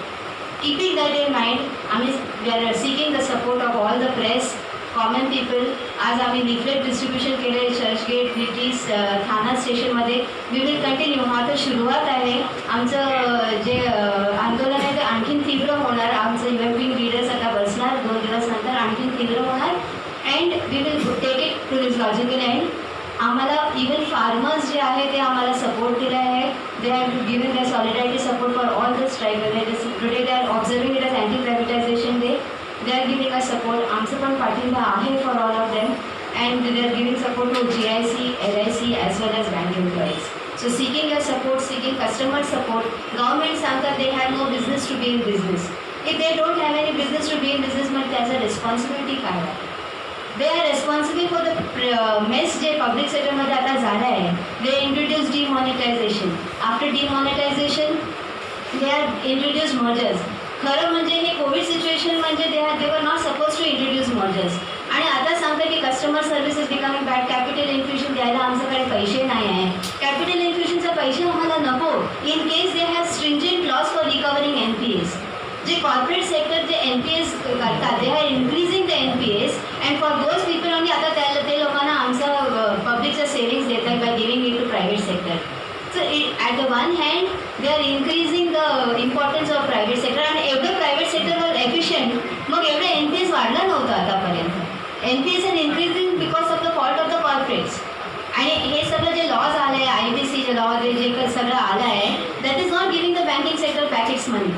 G: Keeping that in mind आम्ही we are seeking the support of all the press, common people. आज आम्ही leaflet distribution केले Churchgate, British, Thana स्टेशनमध्ये. We will continue. हा तर सुरुवात आहे. आमचं जे आंदोलन आहे ते आणखीन तीव्र होणार. आमचं इव्हेंटिंग लीडर्स आता बसणार 2 दिवस नंतर, आणखीन तीव्र होणार. And we will take it to this logical end. आम्हाला इवन फार्मर्स जे आहे ते आम्हाला सपोर्ट दिला आहे. They have given the solidarity support for all the strike. Today they are observing it as anti privatization day. They are giving us support. आमचं पण पाठिंबा आहे for all of them, and they are giving support to GIC, LIC as well as bank employees. So seeking your support, seeking customer support. Government सांगतात they have no business to be in business. If they don't have any business to be in business, मग त्याचा responsibility काय आहे? They are responsible for the mess जे public सेक्टरमध्ये आता झालं आहे. They introduced demonetization. After demonetization, they have introduced mergers. खरं म्हणजे हे कोविड सिच्युएशन म्हणजे they were not suppose to introduce mergers. आणि आता सांगतं की customer service is becoming bad. Capital infusion द्यायला आमच्याकडे पैसे नाही आहे. कॅपिटल इन्फ्युशनचा पैसे आम्हाला नको in case they have stringent laws for recovering NPAs. जे कॉर्पोरेट सेक्टर जे NPS करतात they are increasing the NPS and for those people only आता ते लोकांना आमचं पब्लिकचं सेविंग्स देतात by giving it to private sector. So at the one hand, they are increasing the importance of private sector आणि एवढं private सेक्टरवर efficient मग एवढं NPS वाढलं नव्हतं आतापर्यंत. NPS are increasing because of the fault of the corporates. आणि हे सगळं जे लॉज आले आहे IBCचे लॉ जे सगळं आलं आहे that is not giving the banking sector back it's money.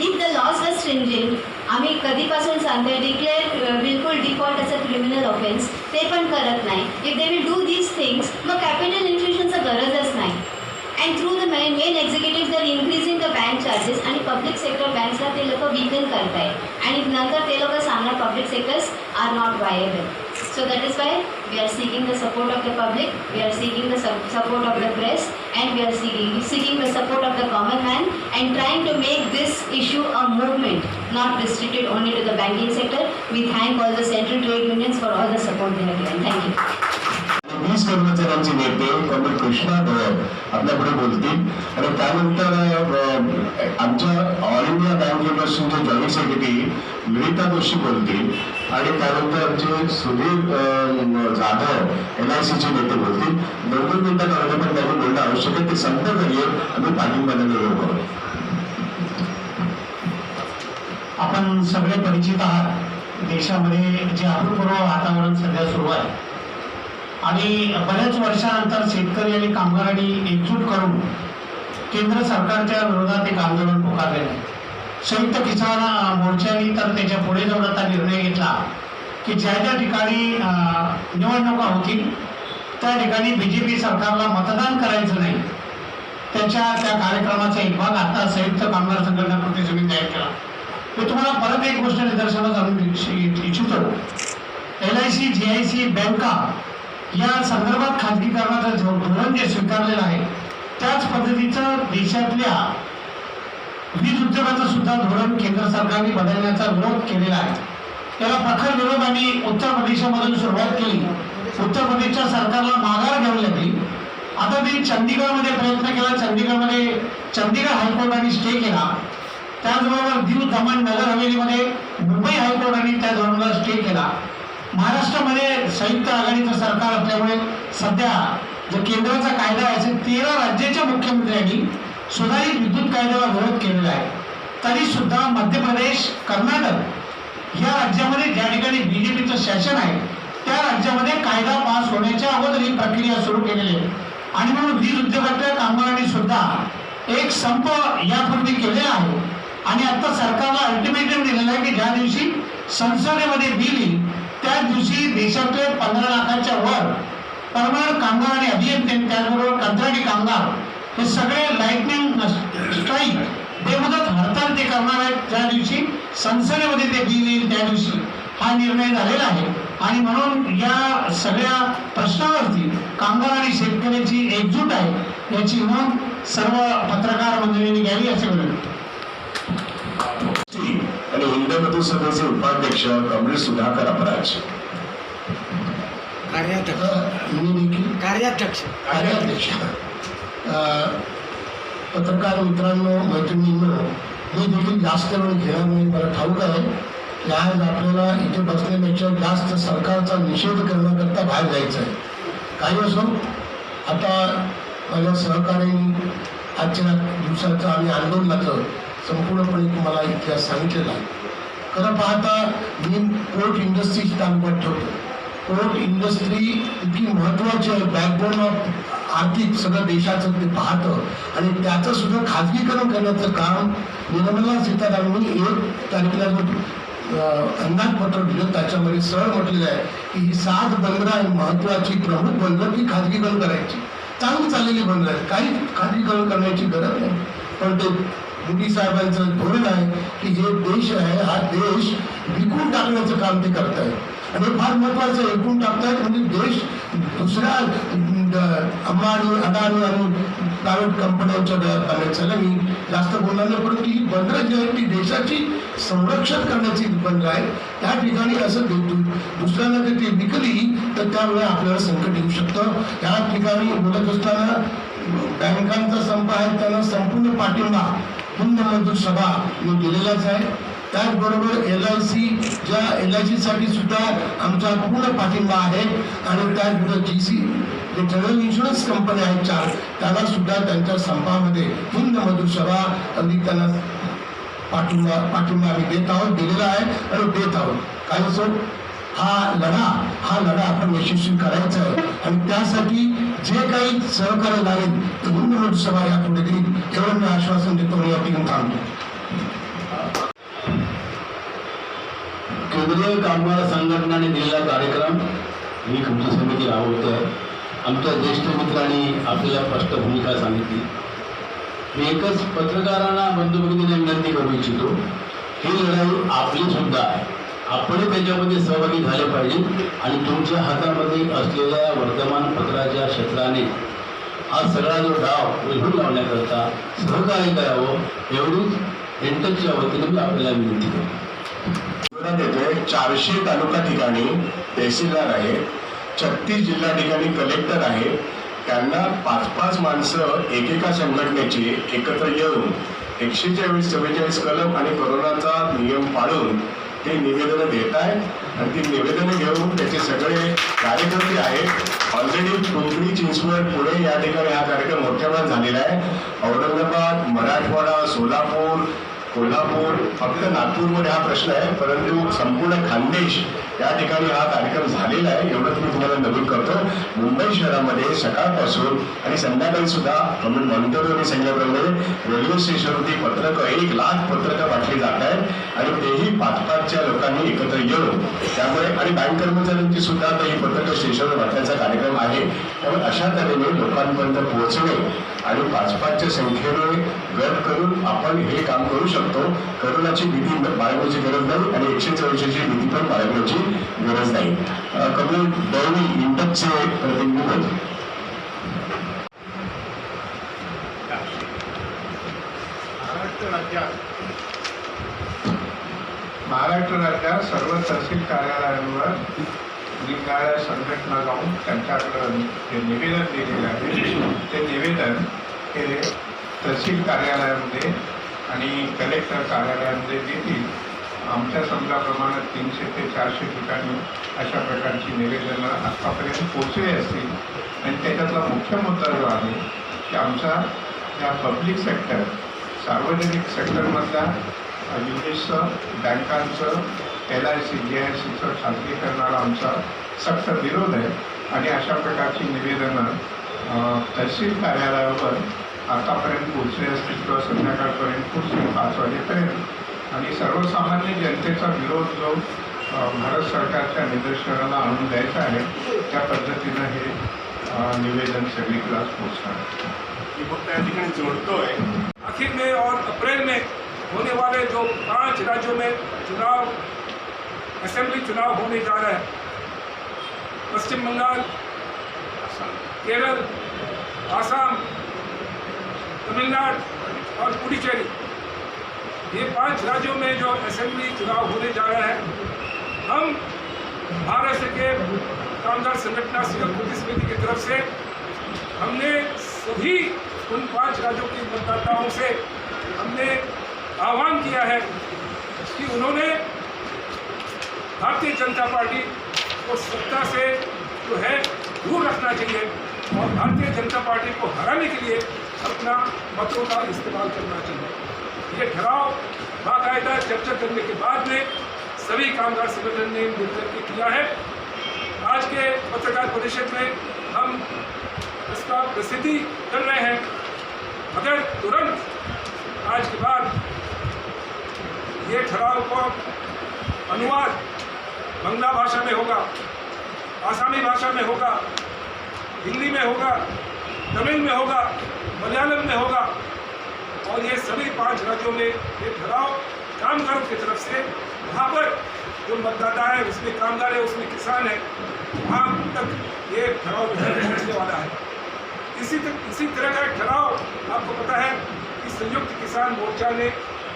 G: If the laws were stringent आम्ही कधीपासून सांगतोय डिक्लेअर बिलकुल डिफॉल्ट असं क्रिमिनल ऑफेन्स ते पण करत नाही. If they will do these things मग कॅपिटल इन्फ्युशनचं गरजच नाही. And through the main executive दर इन्क्रीजिंग द बँक चार्जेस आणि पब्लिक सेक्टर बँक्सला ते लोक वीकन करत आहेत आणि नंतर ते लोक सांगणार public sectors are not viable. So that is why we are seeking the support of the public, we are seeking the support of the press, and we are seeking the support of the common man and trying to make this issue a movement, not restricted only to the banking sector. We thank all the central trade unions for all the support they have given. Thank you.
D: 20 कर्मचाऱ्यांचे नेते comrade Krishna Dayal आपल्याकडे बोलतील आणि त्यानंतर आमच्या all India bank युनिव्हर्सिटीचे joint secretary Lalita Joshi बोलतील आणि त्यानंतर आमचे सुधीर जाधव LICचे नेते बोलतील. 2-2 मिनिटं करायला पण त्यांनी बोलणं आवश्यक आहे. ते संत करिये आम्ही पाठिंबा देणार करू.
E: आपण सगळे परिचित आहात देशामध्ये जे अभूतपूर्व वातावरण सध्या सुरू आहे आणि बऱ्याच वर्षानंतर शेतकरी आणि कामगारांनी एकजूट करून केंद्र सरकारच्या विरोधात एक आंदोलन पुकारलेलं आहे. संयुक्त किसान मोर्चाने तर त्याच्या पुढे जाऊन आता निर्णय घेतला की ज्या ज्या ठिकाणी निवडणुका होतील त्या ठिकाणी BJP सरकारला मतदान करायचं नाही. त्या कार्यक्रमाचा एक भाग आता संयुक्त कामगार संघटना कृती समिती तयार केला. मी तुम्हाला परत एक गोष्ट निदर्शनास आणून इच्छितो. LIC GIC बँका या संदर्भात खाजगीकरणाचं धोरण जे स्वीकारलेलं आहे त्याच पद्धतीचं देशातल्या वीज उद्योगाचं सुद्धा धोरण केंद्र सरकारने बदलण्याचा विरोध केलेला आहे. त्याला प्रखर विरोध आम्ही उत्तर प्रदेशामधून सुरुवात केली. उत्तर प्रदेशच्या सरकारला माघार घ्यावी लागली. आता ते चंदीगडमध्ये प्रयत्न केला. चंदीगड हायकोर्टाने स्टे केला. त्याचबरोबर दीव दमण नगर हवेलीमध्ये मुंबई हायकोर्टाने त्या धोरणाला स्टे केला. महाराष्ट्रामध्ये संयुक्त आघाडीचं सरकार असल्यामुळे सध्या जो केंद्राचा कायदा आहे 13 राज्याच्या मुख्यमंत्र्यांनी सुधारित विद्युत कायद्याला विरोध केलेला आहे. तरी सुद्धा मध्य प्रदेश, कर्नाटक या राज्यामध्ये ज्या ठिकाणी BJPचं शासन आहे त्या राज्यामध्ये कायदा पास होण्याच्या अगोदर ही प्रक्रिया सुरू केलेली आहे. आणि म्हणून वीज उद्योगातल्या कामगारांनी सुद्धा एक संप यापूर्वी केलेला आहे आणि आता सरकारला अल्टिमेटम दिलेला आहे की ज्या दिवशी संसदेमध्ये बिल येईल त्या दिवशी देशातले 15 लाखाच्या वर परमनंट कामगार आणि अभियंते त्याचबरोबर कंत्राटी कामगार हे सगळे लाईटनिंग स्ट्राईक बेमुदत हडताल ते करणार आहेत. ज्या दिवशी संसदेमध्ये ते बिल येईल त्या दिवशी हा निर्णय झालेला आहे. आणि म्हणून या सगळ्या प्रश्नावरती कामगार आणि शेतकऱ्याची एकजूट आहे याची नोंद सर्व पत्रकार मंडळींनी घ्यावी असे विनंती.
D: आणि हिंदू सभेचे उपाध्यक्ष कॉम्रेड सुधाकर अपराज.
B: कार्याध्यक्ष पत्रकार मित्रांनो, मैत्रिणींनो, मी देखील जास्त वेळ घेणार नाही. मला ठाऊक आहे की आज आपल्याला इथे बसण्यापेक्षा जास्त सरकारचा निषेध करण्याकरता बाहेर जायचं आहे. काही असो, आता माझ्या सहकार्याने आजच्या दिवसाचं आणि आंदोलनाचं संपूर्णपणे तुम्हाला इतिहास सांगितलेला आहे. खरं पाहता मी पोर्ट इंडस्ट्रीची तालुक्यात ठेवतो. पोर्ट इंडस्ट्री इतकी महत्त्वाची आहे, बॅकबोन ऑफ आर्थिक सगळं देशाचं ते पाहतं आणि त्याचं सुद्धा खाजगीकरण करण्याचं काम निर्मला सीतारामनी 1 तारखेला जो अंदाजपत्र दिलं त्याच्यामध्ये सरळ म्हटलेलं आहे की ही 7 बंदरं आहे महत्त्वाची प्रमुख बंदरं ती खाजगीकरण करायची. चांगली चाललेली बंदरं आहेत, काही खाजगीकरण करण्याची गरज नाही. पण ते मोदी साहेबांचं धोरण आहे की हे देश आहे हा देश विकून टाकण्याचं काम ते करत आहेत आणि फार महत्त्वाचं विकून टाकतायत. म्हणजे देश दुसऱ्या अंबानी, अदानी आणि प्रायव्हेट कंपन्यांच्या गळ्यात बांधायचं. मी जास्त बोलणार नाही, परंतु ही बंदरं जी आहेत ती देशाची संरक्षण करण्याची बंदरं आहेत. त्या ठिकाणी असं दुसऱ्यांना जर ती विकली तर त्यामुळे आपल्याला संकट येऊ शकतं. या ठिकाणी बोलत असताना बँकांचा संप आहे त्यांना संपूर्ण पाठिंबा हिंद मजदूर सभा मी दिलेलाच आहे. त्याचबरोबर LIC ज्या LIC साठी सुद्धा आमचा पूर्ण पाठिंबा आहे आणि त्याचबरोबर GC जे जनरल इन्शुरन्स कंपनी आहेत 4 त्याला सुद्धा त्यांच्या संपामध्ये हिंद मजदूर सभा अगदी त्यांना पाठिंबा आम्ही देत आहोत, दिलेला आहे आणि देत आहोत. काही असो हा लढा आपण यशस्वी करायचा आहे आणि त्यासाठी जे काही सहकार्य लागेल ते हिंद मजदूर सभा या पुढे देईल एवढं मी आश्वासन देतो आणि या ठिकाणी थांबतो.
E: केंद्रीय कामगार संघटनाने दिलेला कार्यक्रम ही तुमची समिती राबवते आहे. आमच्या ज्येष्ठ मित्रांनी आपल्याला स्पष्ट भूमिका सांगितली. मी एकच पत्रकारांना बंधुभगिनीने विनंती करू इच्छितो, ही लढाई आपली सुद्धा आहे. आपण त्याच्यामध्ये सहभागी झाले पाहिजे आणि तुमच्या हातामध्ये असलेल्या वर्तमानपत्राच्या क्षेत्राने हा सगळा जो डाव उलटून लावण्याकरता सहकार्य करावं एवढीच एंटकच्या वतीने मी आपल्याला विनंती करतो.
D: येथे 400 तालुका ठिकाणी तहसीलदार आहे, 36 जिल्हा ठिकाणी कलेक्टर आहे. त्यांना 5-5 माणसं एकेका संघटनेची एकत्र येऊन 144 कलम आणि कोरोनाचा नियम पाळून ते निवेदनं देत आहेत आणि ती निवेदनं घेऊन त्याचे सगळे कार्यकर्ते आहेत. ऑलरेडी पिंपरी चिंचवड पुणे या ठिकाणी हा कार्यक्रम मोठ्या प्रमाणात झालेला आहे. औरंगाबाद, मराठवाडा, सोलापूर, कोल्हापूर, फक्त नागपूरमध्ये हा प्रश्न आहे, परंतु संपूर्ण खानदेश या ठिकाणी हा कार्यक्रम झालेला आहे. एवढंच मी तुम्हाला नमूद करतो. मुंबई शहरामध्ये सकाळपासून आणि संध्याकाळी सुद्धा मॉनिटरने सांगितल्याप्रमाणे रेल्वे स्टेशनवरती पत्रकं 1 लाख पत्रकं वाटली जात आहेत आणि तेही 5-5च्या लोकांनी एकत्र येऊन त्यामुळे आणि बँक कर्मचाऱ्यांची सुद्धा आता ही पत्रकं स्टेशनवर वाटण्याचा कार्यक्रम आहे. त्यामुळे अशा तऱ्हेने लोकांपर्यंत पोहोचणे आणि 5-5च्या संख्येने गट करून आपण हे काम करू शकतो. करोनाची भीती बाळगण्याची गरज नाही आणि 144ची भीती पण बाळगण्याची गरज नाही. कपिल दळवी इंटकचे प्रतिनिधी.
F: महाराष्ट्र राज्यात सर्व तहसील कार्यालयांवर निघणाऱ्या संघटना जाऊन त्यांच्याकडं जे निवेदन दिलेलं आहे ते निवेदन हे तहसील कार्यालयामध्ये आणि कलेक्टर कार्यालयामध्ये देतील. आमच्या समजाप्रमाणे 300 ते 400 ठिकाणी अशा प्रकारची निवेदनं आतापर्यंत पोचले असतील आणि त्याच्यातला मुख्य मुद्दा जो आहे की आमचा या पब्लिक सेक्टर सार्वजनिक सेक्टरमधल्या युनिट्सचं, बँकांचं, LIC, GICचं खाजगीकरणाला आमचा सक्त विरोध आहे आणि अशा प्रकारची निवेदनं तहसील कार्यालयावर आतापर्यंत पोचले असतील किंवा संध्याकाळपर्यंत पोचले 5 वाजेपर्यंत आणि सर्वसामान्य जनतेचा विरोध जो भारत सरकारच्या निदर्शनाला आणून द्यायचा आहे त्या पद्धतीनं हे निवेदन सगळीकडे पोचणार.
C: मी फक्त या ठिकाणी जोडतोय,
H: आखिर में और अप्रैल में होने वाले जो 5 राज्यों में चुनाव, असेंबली चुनाव होने जा रहा है, पश्चिम बंगाल, केरल, आसाम, तमिलनाडु और पुडुचेरी, ये 5 राज्यों में जो असेंबली चुनाव होने जा रहा है, हम महाराष्ट्र के कामगार संगठन कृति समिति की तरफ से हमने सभी उन 5 राज्यों के मतदाताओं से हमने आह्वान किया है कि उन्होंने भारतीय जनता पार्टी को सत्ता से जो है दूर रखना चाहिए और भारतीय जनता पार्टी को हराने के लिए अपना मतों का इस्तेमाल करना चाहिए. ये ठहराव बाकायदा चर्चा करने के बाद में सभी कामगार संगठन ने मिलकर के किया है. आज के पत्रकार परिषद में हम इसका प्रसिद्धि कर रहे हैं, मगर तुरंत आज के बाद ये ठहराव का अनुवाद बंगला भाषा में होगा, आसामी भाषा में होगा, हिंदी में होगा, तमिल में होगा, मलयालम में होगा और ये सभी 5 राज्यों में ये ठहराव कामगारों की तरफ से वहाँ पर जो मतदाता है उसमें कामगार है, उसमें किसान है, वहाँ तक ये ठहराव पहुँचने वाला है. इसी तरह का एक ठहराव आपको पता है कि संयुक्त किसान मोर्चा ने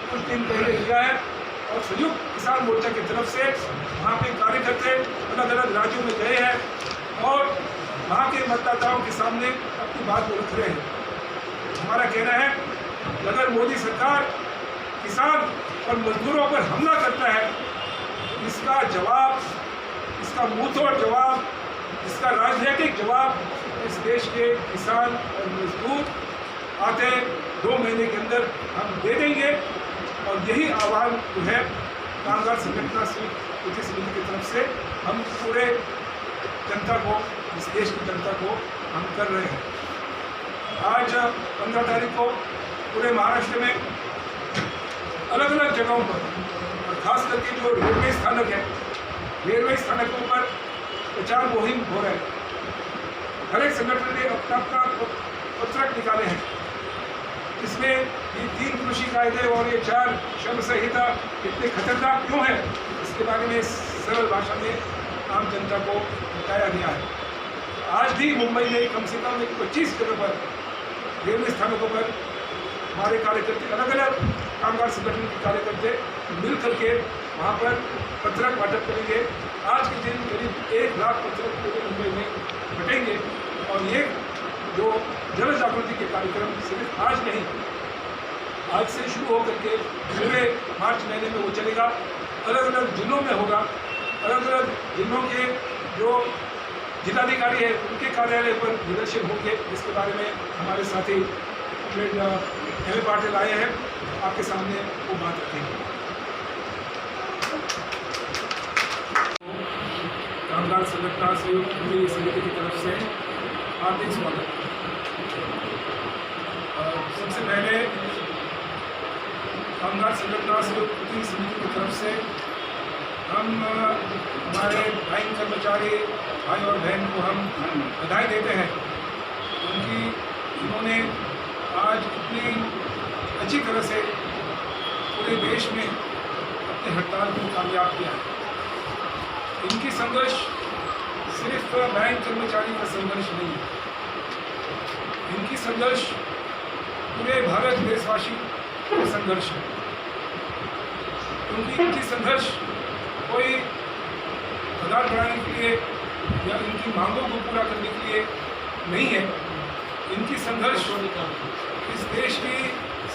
H: कुछ दिन पहले किया है और संयुक्त किसान मोर्चा की तरफ से वहाँ पे कार्यकर्ता अलग अलग राज्यों में गए हैं और वहाँ के मतदाताओं के सामने अपनी बात को रख रहे हैं. हमारा कहना है अगर मोदी सरकार किसान और मजदूरों पर हमला करता है, इसका जवाब, इसका मुंहतोड़ जवाब, इसका राजनीतिक जवाब इस देश के किसान और मजदूर आते 2 महीने के अंदर हम दे देंगे। और यही आह्वान जो है कामगार संगठन कृषि समिति की तरफ से हम पूरे जनता को, इस देश की जनता को हम कर रहे हैं। आज 15 तारीख को पूरे महाराष्ट्र में अलग अलग जगहों पर, और खास करके जो रेलवे स्थानक है, रेलवे स्थानकों पर प्रचार मुहिम हो रहे हैं। हर एक संगठन ने अपना अपना पत्रक निकाले हैं। इसमें ये 3 कृषि कायदे और ये 4 श्रम संहिता इतने खतरनाक क्यों है, इसके बारे में सरल भाषा में आम जनता को बताया गया है। आज भी मुंबई में कम से कम 25 जगह पर रेलवे स्थानकों पर हमारे कार्यकर्ते, अलग अलग कामगार संगठन के कार्यकर्ते मिल करके वहाँ पर पत्रक वाटप करेंगे। आज के दिन करीब 1 लाख पत्रक पूरे मुंबई में बटेंगे। और ये जो जन जागृति के कार्यक्रम सिर्फ आज नहीं, आज से शुरू होकर के पूरे मार्च महीने में वो चलेगा। अलग अलग जिलों में होगा। अलग अलग जिलों के जो जिलाधिकारी है उनके कार्यालय पर प्रदर्शन होंगे, जिसके बारे में हमारे साथी एम पाटिल आए हैं, आपके सामने वो बात रखेंगे। कामगार संगठन समिति की तरफ से हार्दिक स्वागत। सबसे पहले कामगार संगठन समिति की तरफ से हम हमारे बैंक कर्मचारी भाई और बहन को हम बधाई देते हैं, क्योंकि इन्होंने आज इतनी अच्छी तरह से पूरे देश में अपने हड़ताल को कामयाब किया है। इनकी संघर्ष सिर्फ बैंक कर्मचारी का संघर्ष नहीं है, इनकी संघर्ष पूरे भारत देशवासी का संघर्ष है। क्योंकि इनकी संघर्ष कोई पगार बढ़ाने के लिए या इनकी मांगों को पूरा करने के लिए नहीं है। इनकी संघर्ष इस देश की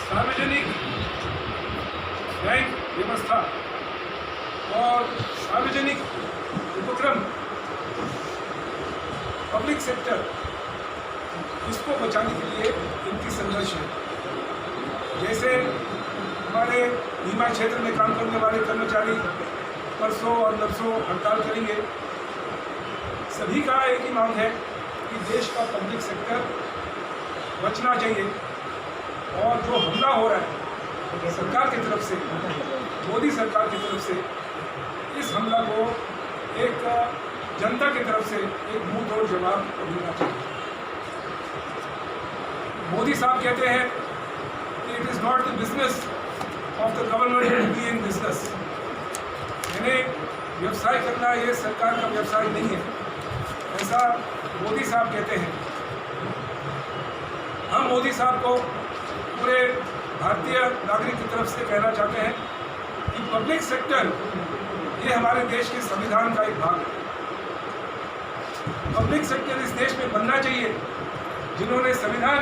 H: सार्वजनिक बैंक व्यवस्था और सार्वजनिक उपक्रम, पब्लिक सेक्टर, इसको बचाने के लिए इनकी संघर्ष है। जैसे हमारे बीमा क्षेत्र में काम करने वाले कर्मचारी परसों और नरसों हड़ताल करेंगे। सभी का एक ही मांग है कि देश का पब्लिक सेक्टर बचना चाहिए। और जो हमला हो रहा है सरकार की तरफ से, मोदी सरकार की तरफ से, इस हमला को एक जनता की तरफ से एक मुंह तोड़ जवाब देना चाहिए। मोदी साहब कहते हैं कि it is not the business of the government to be in business, यानी व्यवसाय करना ये सरकार का व्यवसाय नहीं है, ऐसा मोदी साहब कहते हैं। हम मोदी साहब को पूरे भारतीय नागरिक की तरफ से कहना चाहते हैं कि पब्लिक सेक्टर ये हमारे देश के संविधान का एक भाग है। पब्लिक सेक्टर इस देश में बनना चाहिए। जिन्होंने संविधान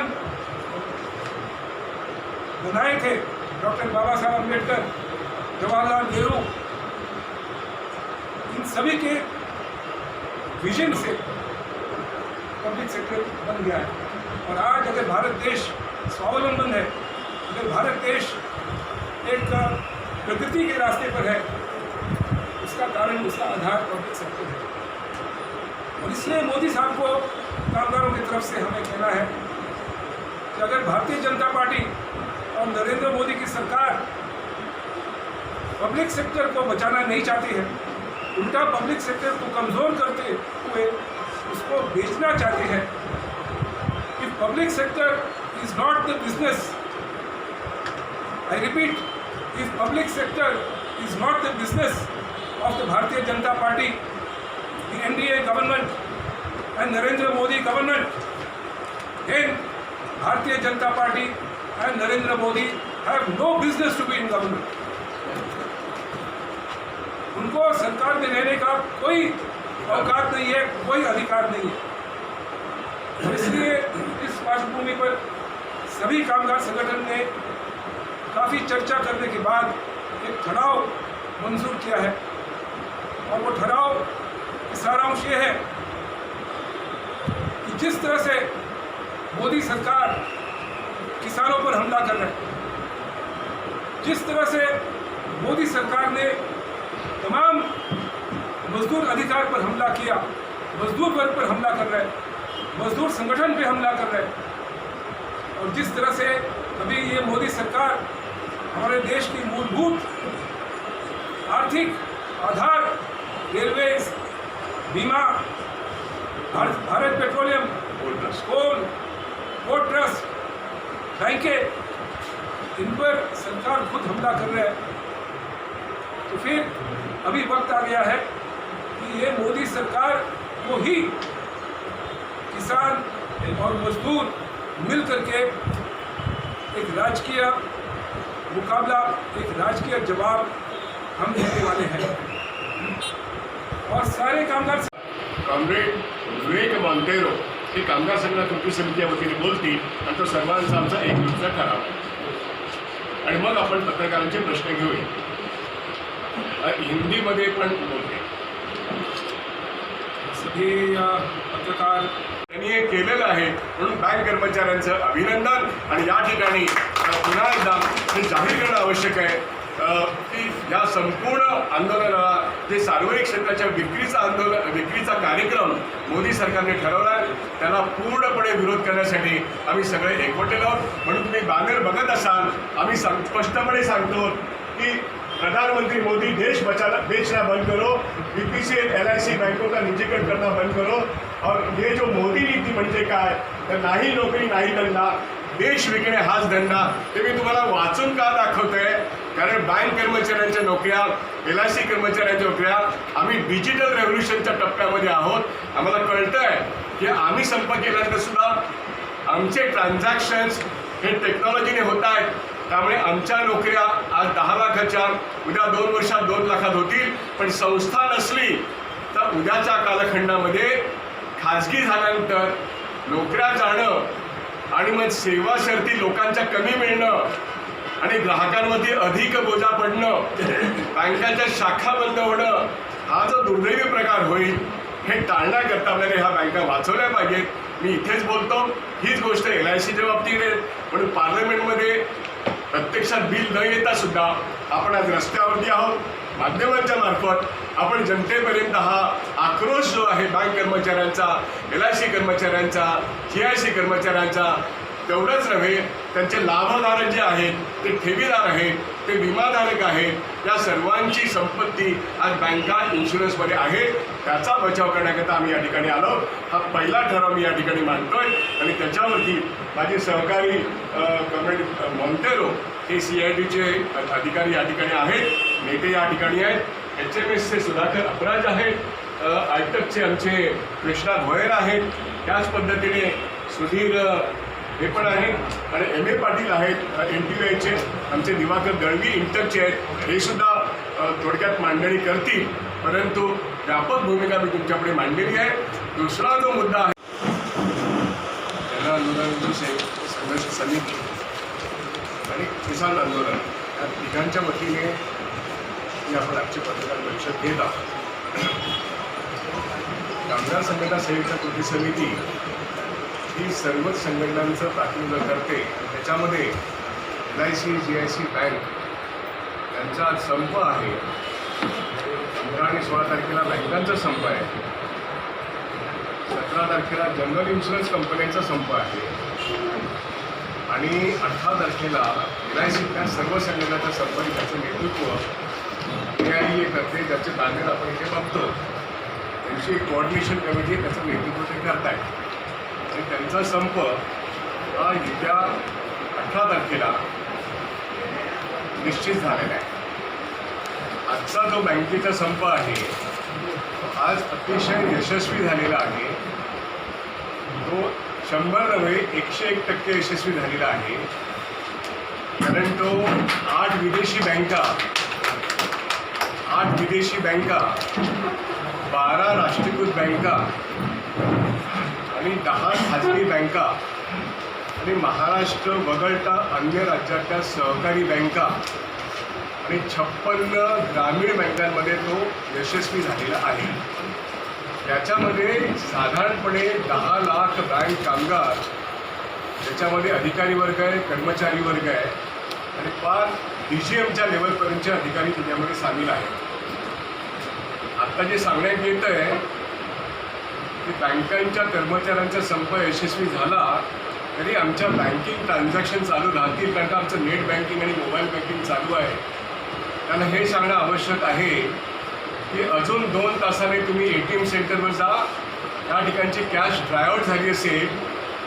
H: बनाए थे, डॉक्टर बाबा साहब अम्बेडकर, जवाहरलाल नेहरू, इन सभी के विजन से पब्लिक सेक्टर बन गया है। और आज अगर भारत देश स्वावलंबन है, अगर भारत देश एक प्रगति के रास्ते पर है, उसका कारण, उसका आधार पब्लिक सेक्टर है। और इसलिए मोदी साहब को कामगारों की तरफ से हमें कहना है कि अगर भारतीय जनता पार्टी और नरेंद्र मोदी की सरकार पब्लिक सेक्टर को बचाना नहीं चाहती है, उल्टा पब्लिक सेक्टर को कमज़ोर करते हुए उसको बेचना चाहती है। If public sector is not the business, I repeat, if public sector is not the business of the Bharatiya Janata Party, the NDA government and Narendra Modi government, then Bharatiya Janata Party and Narendra Modi have no business to be in government. उनको सरकार में रहने का कोई औकात नहीं है, कोई अधिकार नहीं है। और इसलिए इस पार्श्वभूमि पर सभी कामगार संगठन ने काफ़ी चर्चा करने के बाद एक ठहराव मंजूर किया है और वो ठहराव का सारांश ये है कि जिस तरह से मोदी सरकार किसानों पर हमला कर रहे है, जिस तरह से मोदी सरकार ने तमाम मजदूर अधिकार पर हमला किया, मजदूर वर्ग पर हमला कर रहे हैं, मजदूर संगठन पे हमला कर रहे हैं, और जिस तरह से अभी ये मोदी सरकार हमारे देश की मूलभूत आर्थिक आधार रेलवेज, बीमा, Bharat petroleum, coal, port trust, बैंकें, इन पर सरकार खुद हमला कर रहा है, तो फिर अभी वक्त आ गया है कि ये मोदी सरकार को ही किसान और मजदूर मिल करके एक राजकीय मुकाबला, एक राजकीय जवाब हम देने वाले हैं। और सारे कामगार
C: कॉम्रेड विवेक मॉन्टेरो हे कामगार संघटना कृती समितीच्या वतीने बोलतील आणि तो सर्वांचा आमचा एक ग्रुपचा ठराव आणि मग आपण पत्रकारांचे प्रश्न घेऊया। हिंदीमध्ये पण बोलते
H: सभी पत्रकार
C: त्यांनी हे केलेलं आहे, म्हणून बँक कर्मचाऱ्यांचं अभिनंदन। आणि या ठिकाणी पुन्हा एकदा हे जाहीर करणं आवश्यक आहे की या संपूर्ण आंदोलनाला जे सार्वजनिक क्षेत्राच्या विक्रीचा कार्यक्रम मोदी सरकारने ठरवला आहे त्याला पूर्णपणे विरोध करण्यासाठी आम्ही सगळे एकवटलेलो आहोत। म्हणून तुम्ही बॅनर बघत असाल, आम्ही स्पष्टपणे सांगतो की प्रधानमंत्री मोदी देश बेचना बंद करो, बीपीसीएल LIC बैंकों का निजीकरण करना बंद करो। और ये जो मोदी नीति म्हणजे काय, तर नाही नोकरी नाही धंदा, देश विकणे हाच धंदा, ते मी तुम्हाला वाचून का दाखवतोय, कारण बँक कर्मचाऱ्यांच्या नोकऱ्या, LIC कर्मचाऱ्यांच्या नोकऱ्या, आम्ही डिजिटल रेव्होल्युशनच्या टप्प्यामध्ये आहोत। आम्हाला कळतंय की आम्ही संप केल्यानंतर सुद्धा आमचे ट्रान्झॅक्शन्स हे टेक्नॉलॉजीने होत आहेत, त्यामुळे आमच्या नोकऱ्या आज 10 लाखाच्या, उद्या 2 वर्षात 2 लाखात होतील। पण संस्था नसली तर उद्याच्या कालखंडामध्ये खाजगी झाल्यानंतर नोकऱ्या जाणं आणि मग सेवा शर्ती लोकांच्या कमी मिळणं आणि ग्राहकांवरती अधिक बोजा पडणं, बँकाच्या शाखा बंद होणं, हा जो दुर्दैवी प्रकार होईल हे टाळण्याकरता आपल्याला ह्या बँका वाचवल्या पाहिजेत। मी इथेच बोलतो, हीच गोष्ट LICच्या बाबतीत आहे, म्हणून पार्लमेंटमध्ये प्रत्यक्षात बिल न येता सुद्धा आपण आज रस्त्यावरती आहोत। माध्यमांच्या मार्फत आपण जनतेपर्यंत हा आक्रोश जो आहे बँक कर्मचाऱ्यांचा, LIC कर्मचाऱ्यांचा, GIC कर्मचाऱ्यांचा, तेवढंच नव्हे त्यांचे लाभधारक जे आहेत, ते ठेवीदार आहेत, ते विमाधारक आहेत, या सर्वांची संपत्ती आज बँका इन्शुरन्समध्ये आहे, त्याचा बचाव करण्याकरता आम्ही या ठिकाणी आलो। हा पहिला ठराव मी या ठिकाणी मांडतोय आणि त्याच्यावरती माझे सहकारी कॉम्रेड मॉन्टेरो हे CIDचे अधिकारी या ठिकाणी आहेत, नेते या ठिकाणी आहेत, HMSचे सुधाकर अपराज आहेत, आयटकचे आमचे कृष्णा भोयर आहेत, त्याच पद्धतीने सुधीर हे पण आहेत आणि MA पाटील आहेत, NTUचे आमचे दिवाकर दळवी इंटकचे आहेत, हे सुद्धा थोडक्यात मांडणी करतील, परंतु व्यापक भूमिका मी तुमच्यापुढे मांडलेली आहे। दुसरा जो मुद्दा आहे जन आंदोलन संघर्ष समिती आणि किसान आंदोलन या तिघांच्या वतीने ही आपण आजची पत्रकार परिषद घेत आहोत। कामगार संघटना संयुक्त कृती समिती ही सर्वच संघटनांचं प्रातिनिधिक करते, त्याच्यामध्ये LIC, GIC बँक यांचा संप आहे। 15 आणि 16 तारखेला बँकांचा संप आहे, 17 तारखेला जनरल इन्शुरन्स कंपन्यांचा संप आहे आणि 18 तारखेला LICतल्या सर्व संघटनांच्या संप, त्याचं नेतृत्व AIA करते, ज्याचे तांत्रिक आपण इथे बघतो, त्यांची कोऑर्डिनेशन कमिटी त्याचं नेतृत्व ते करत आहे आणि त्यांचा संप हा येत्या 18 तारखेला निश्चित झालेला आहे। आजचा जो बँकेचा संप आहे तो आज अतिशय यशस्वी झालेला आहे, तो 100 नव्हे 101% यशस्वी झालेला आहे, कारण तो 8 विदेशी बँका, 12 राष्ट्रीयकृत बँका आणि 10 खाजगी बँका आणि महाराष्ट्र वगळता अन्य राज्यातल्या सहकारी बँका आणि 56 ग्रामीण बँकांमध्ये तो यशस्वी झालेला आहे. त्याच्यामध्ये साधारणपणे 10 लाख बँक कामगार, त्याच्यामध्ये अधिकारी वर्ग आहे, कर्मचारी वर्ग आहे आणि फार DGMच्या लेवलपर्यंतचे अधिकारी त्याच्यामध्ये सामील आहेत. आत्ता जे सांगण्यात येतं आहे की बँकांच्या कर्मचाऱ्यांचा संप यशस्वी झाला तरी आमच्या बँकिंग ट्रान्झॅक्शन चालू राहतील, कारण का आमचं नेट बँकिंग आणि मोबाईल बँकिंग चालू आहे. त्यांना हे सांगणं आवश्यक आहे की अजून 2 तासाने तुम्ही ATM सेंटरवर जा, त्या ठिकाणची कॅश ड्रायआउट झाली असेल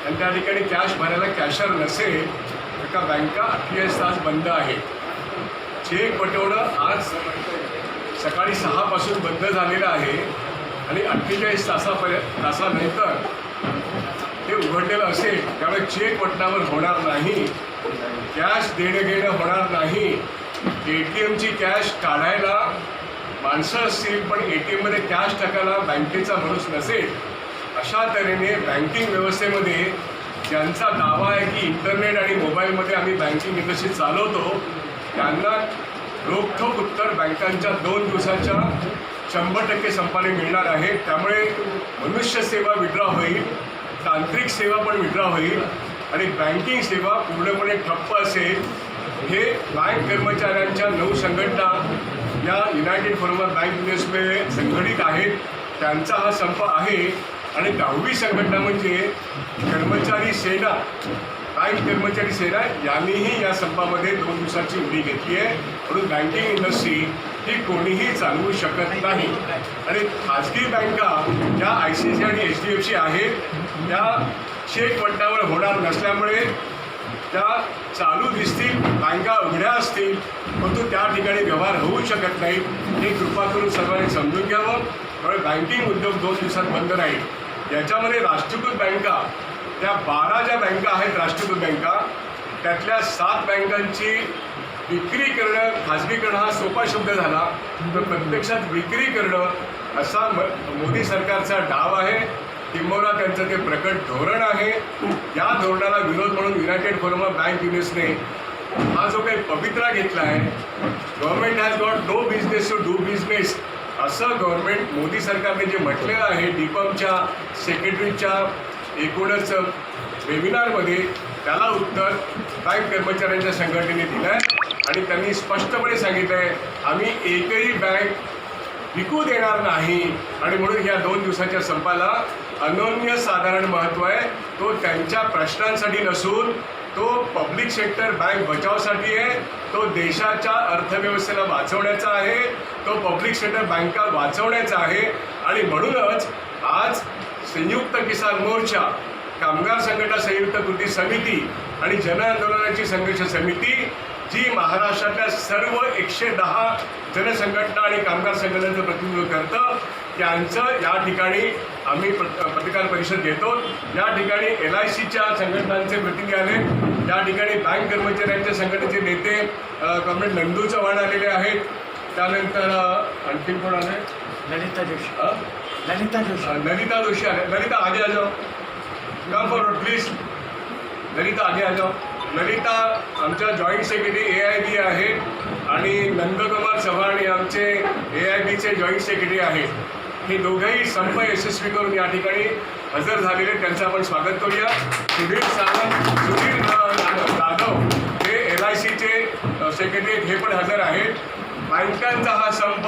C: आणि त्या ठिकाणी कॅश भरायला कॅशर नसेल तर का बँका 48 तास बंद आहेत. चेक पटवणं आज सकाळी 6 पासून बंद झालेलं आहे आणि 48 तासानंतर ते उघडलेलं असेल. त्यामुळे चेक पटणावर होणार नाही, कॅश देणं घेणं होणार नाही. ATMची कॅश काढायला माणसं असतील पण ATMमध्ये कॅश टाकायला बँकेचा माणूस नसेल. अशा तऱ्हेने बँकिंग व्यवस्थेमध्ये ज्यांचा दावा आहे की इंटरनेट आणि मोबाईलमध्ये आम्ही बँकिंग इंडस्ट्री चालवतो त्यांना रोखठोक उत्तर बँकांच्या 2 दिवसाच्या 100% संपाने मिळणार आहे. त्यामुळे मनुष्य सेवा विड्रॉ होईल, तांत्रिक सेवा पण विड्रॉ होईल आणि बँकिंग सेवा पूर्णपणे ठप्प असेल. हे बँक कर्मचाऱ्यांच्या 9 संघटना या युनायटेड फोरम ऑफ बँक युनियन्समध्ये संघटित आहेत, त्यांचा हा संप आहे. आणि 10वी संघटना म्हणजे कर्मचारी सेना, बँक कर्मचारी सेना यांनीही या संपामध्ये 2 दिवसाची उडी घेतली आहे. म्हणून बँकिंग इंडस्ट्री ही कोणीही चालवू शकत नाही. आणि खाजगी बँका ज्या ICICI आणि HDFC आहेत त्या चेक पट्ट्यावर होणार नसल्यामुळे त्या चालू दिसतील, बँका उघड्या असतील परंतु त्या ठिकाणी व्यवहार होऊ शकत नाही. हे कृपा करून सर्वांनी समजून घ्यावं. त्यामुळे बँकिंग उद्योग 2 दिवसात बंद राहील. याच्यामध्ये राष्ट्रीयकृत बँका, त्या 12 ज्या बँका आहेत राष्ट्रीयकृत बँका, त्यातल्या 7 बँकांची विक्री करणं, खाजगीकरण हा सोपा शब्द झाला तर प्रत्यक्षात विक्री करणं असा मोदी सरकारचा डाव आहे. किंबहुना त्यांचं ते प्रकट धोरण आहे. या धोरणाला विरोध म्हणून युनायटेड फोरम ऑफ बँक युनियन्सने हा जो काही पवित्रा घेतला आहे, government has got no business to do business, असं गव्हर्नमेंट मोदी सरकारने जे म्हटलेलं आहे DIPAMच्या सेक्रेटरीच्या एकूणच वेबिनारमध्ये, त्याला उत्तर बँक कर्मचाऱ्यांच्या संघटनेने दिलं आहे. आणि त्यांनी स्पष्टपणे सांगितलं आहे आम्ही एकही बँक विकू देणार नाही. आणि म्हणून या 2 दिवसाच्या संपाला अनन्यसाधारण महत्त्व आहे. तो त्यांच्या प्रश्नांसाठी नसून तो पब्लिक सेक्टर बँक बचावासाठी आहे, तो देशाच्या अर्थव्यवस्थेला वाचवण्याचा आहे, तो पब्लिक सेक्टर बँका वाचवण्याचा आहे. आणि म्हणूनच आज संयुक्त किसान मोर्चा, कामगार संघटना संयुक्त कृती समिती आणि जन आंदोलनाची संघर्ष समिती जी महाराष्ट्रातल्या सर्व 110 जनसंघटना आणि कामगार संघटनांचं प्रतिनिधित्व करतं, त्यांचं या ठिकाणी आम्ही पत्रकार परिषद घेतो. या ठिकाणी LICच्या संघटनांचे प्रतिनिधी आले, या ठिकाणी बँक कर्मचाऱ्यांच्या संघटनेचे नेते कॉम्रेड नंदू चव्हाण आलेले आहेत. त्यानंतर आणखी कोण आले? ललिता जोशी आले. ललिता आगे आ जाओ, कम फॉरवर्ड प्लीज. ललिता आगे आ जाओ. ललिता आमच्या जॉईंट सेक्रेटरी AIB आहेत आणि नंदकुमार चव्हाण हे आमचे AIBचे जॉईंट सेक्रेटरी आहेत. हे दोघंही संप यशस्वी करून या ठिकाणी हजर झालेले, त्यांचं आपण स्वागत करूया. सुधीर जाधव हे LICचे सेक्रेटरी हे पण हजर आहेत. बँकांचा हा संप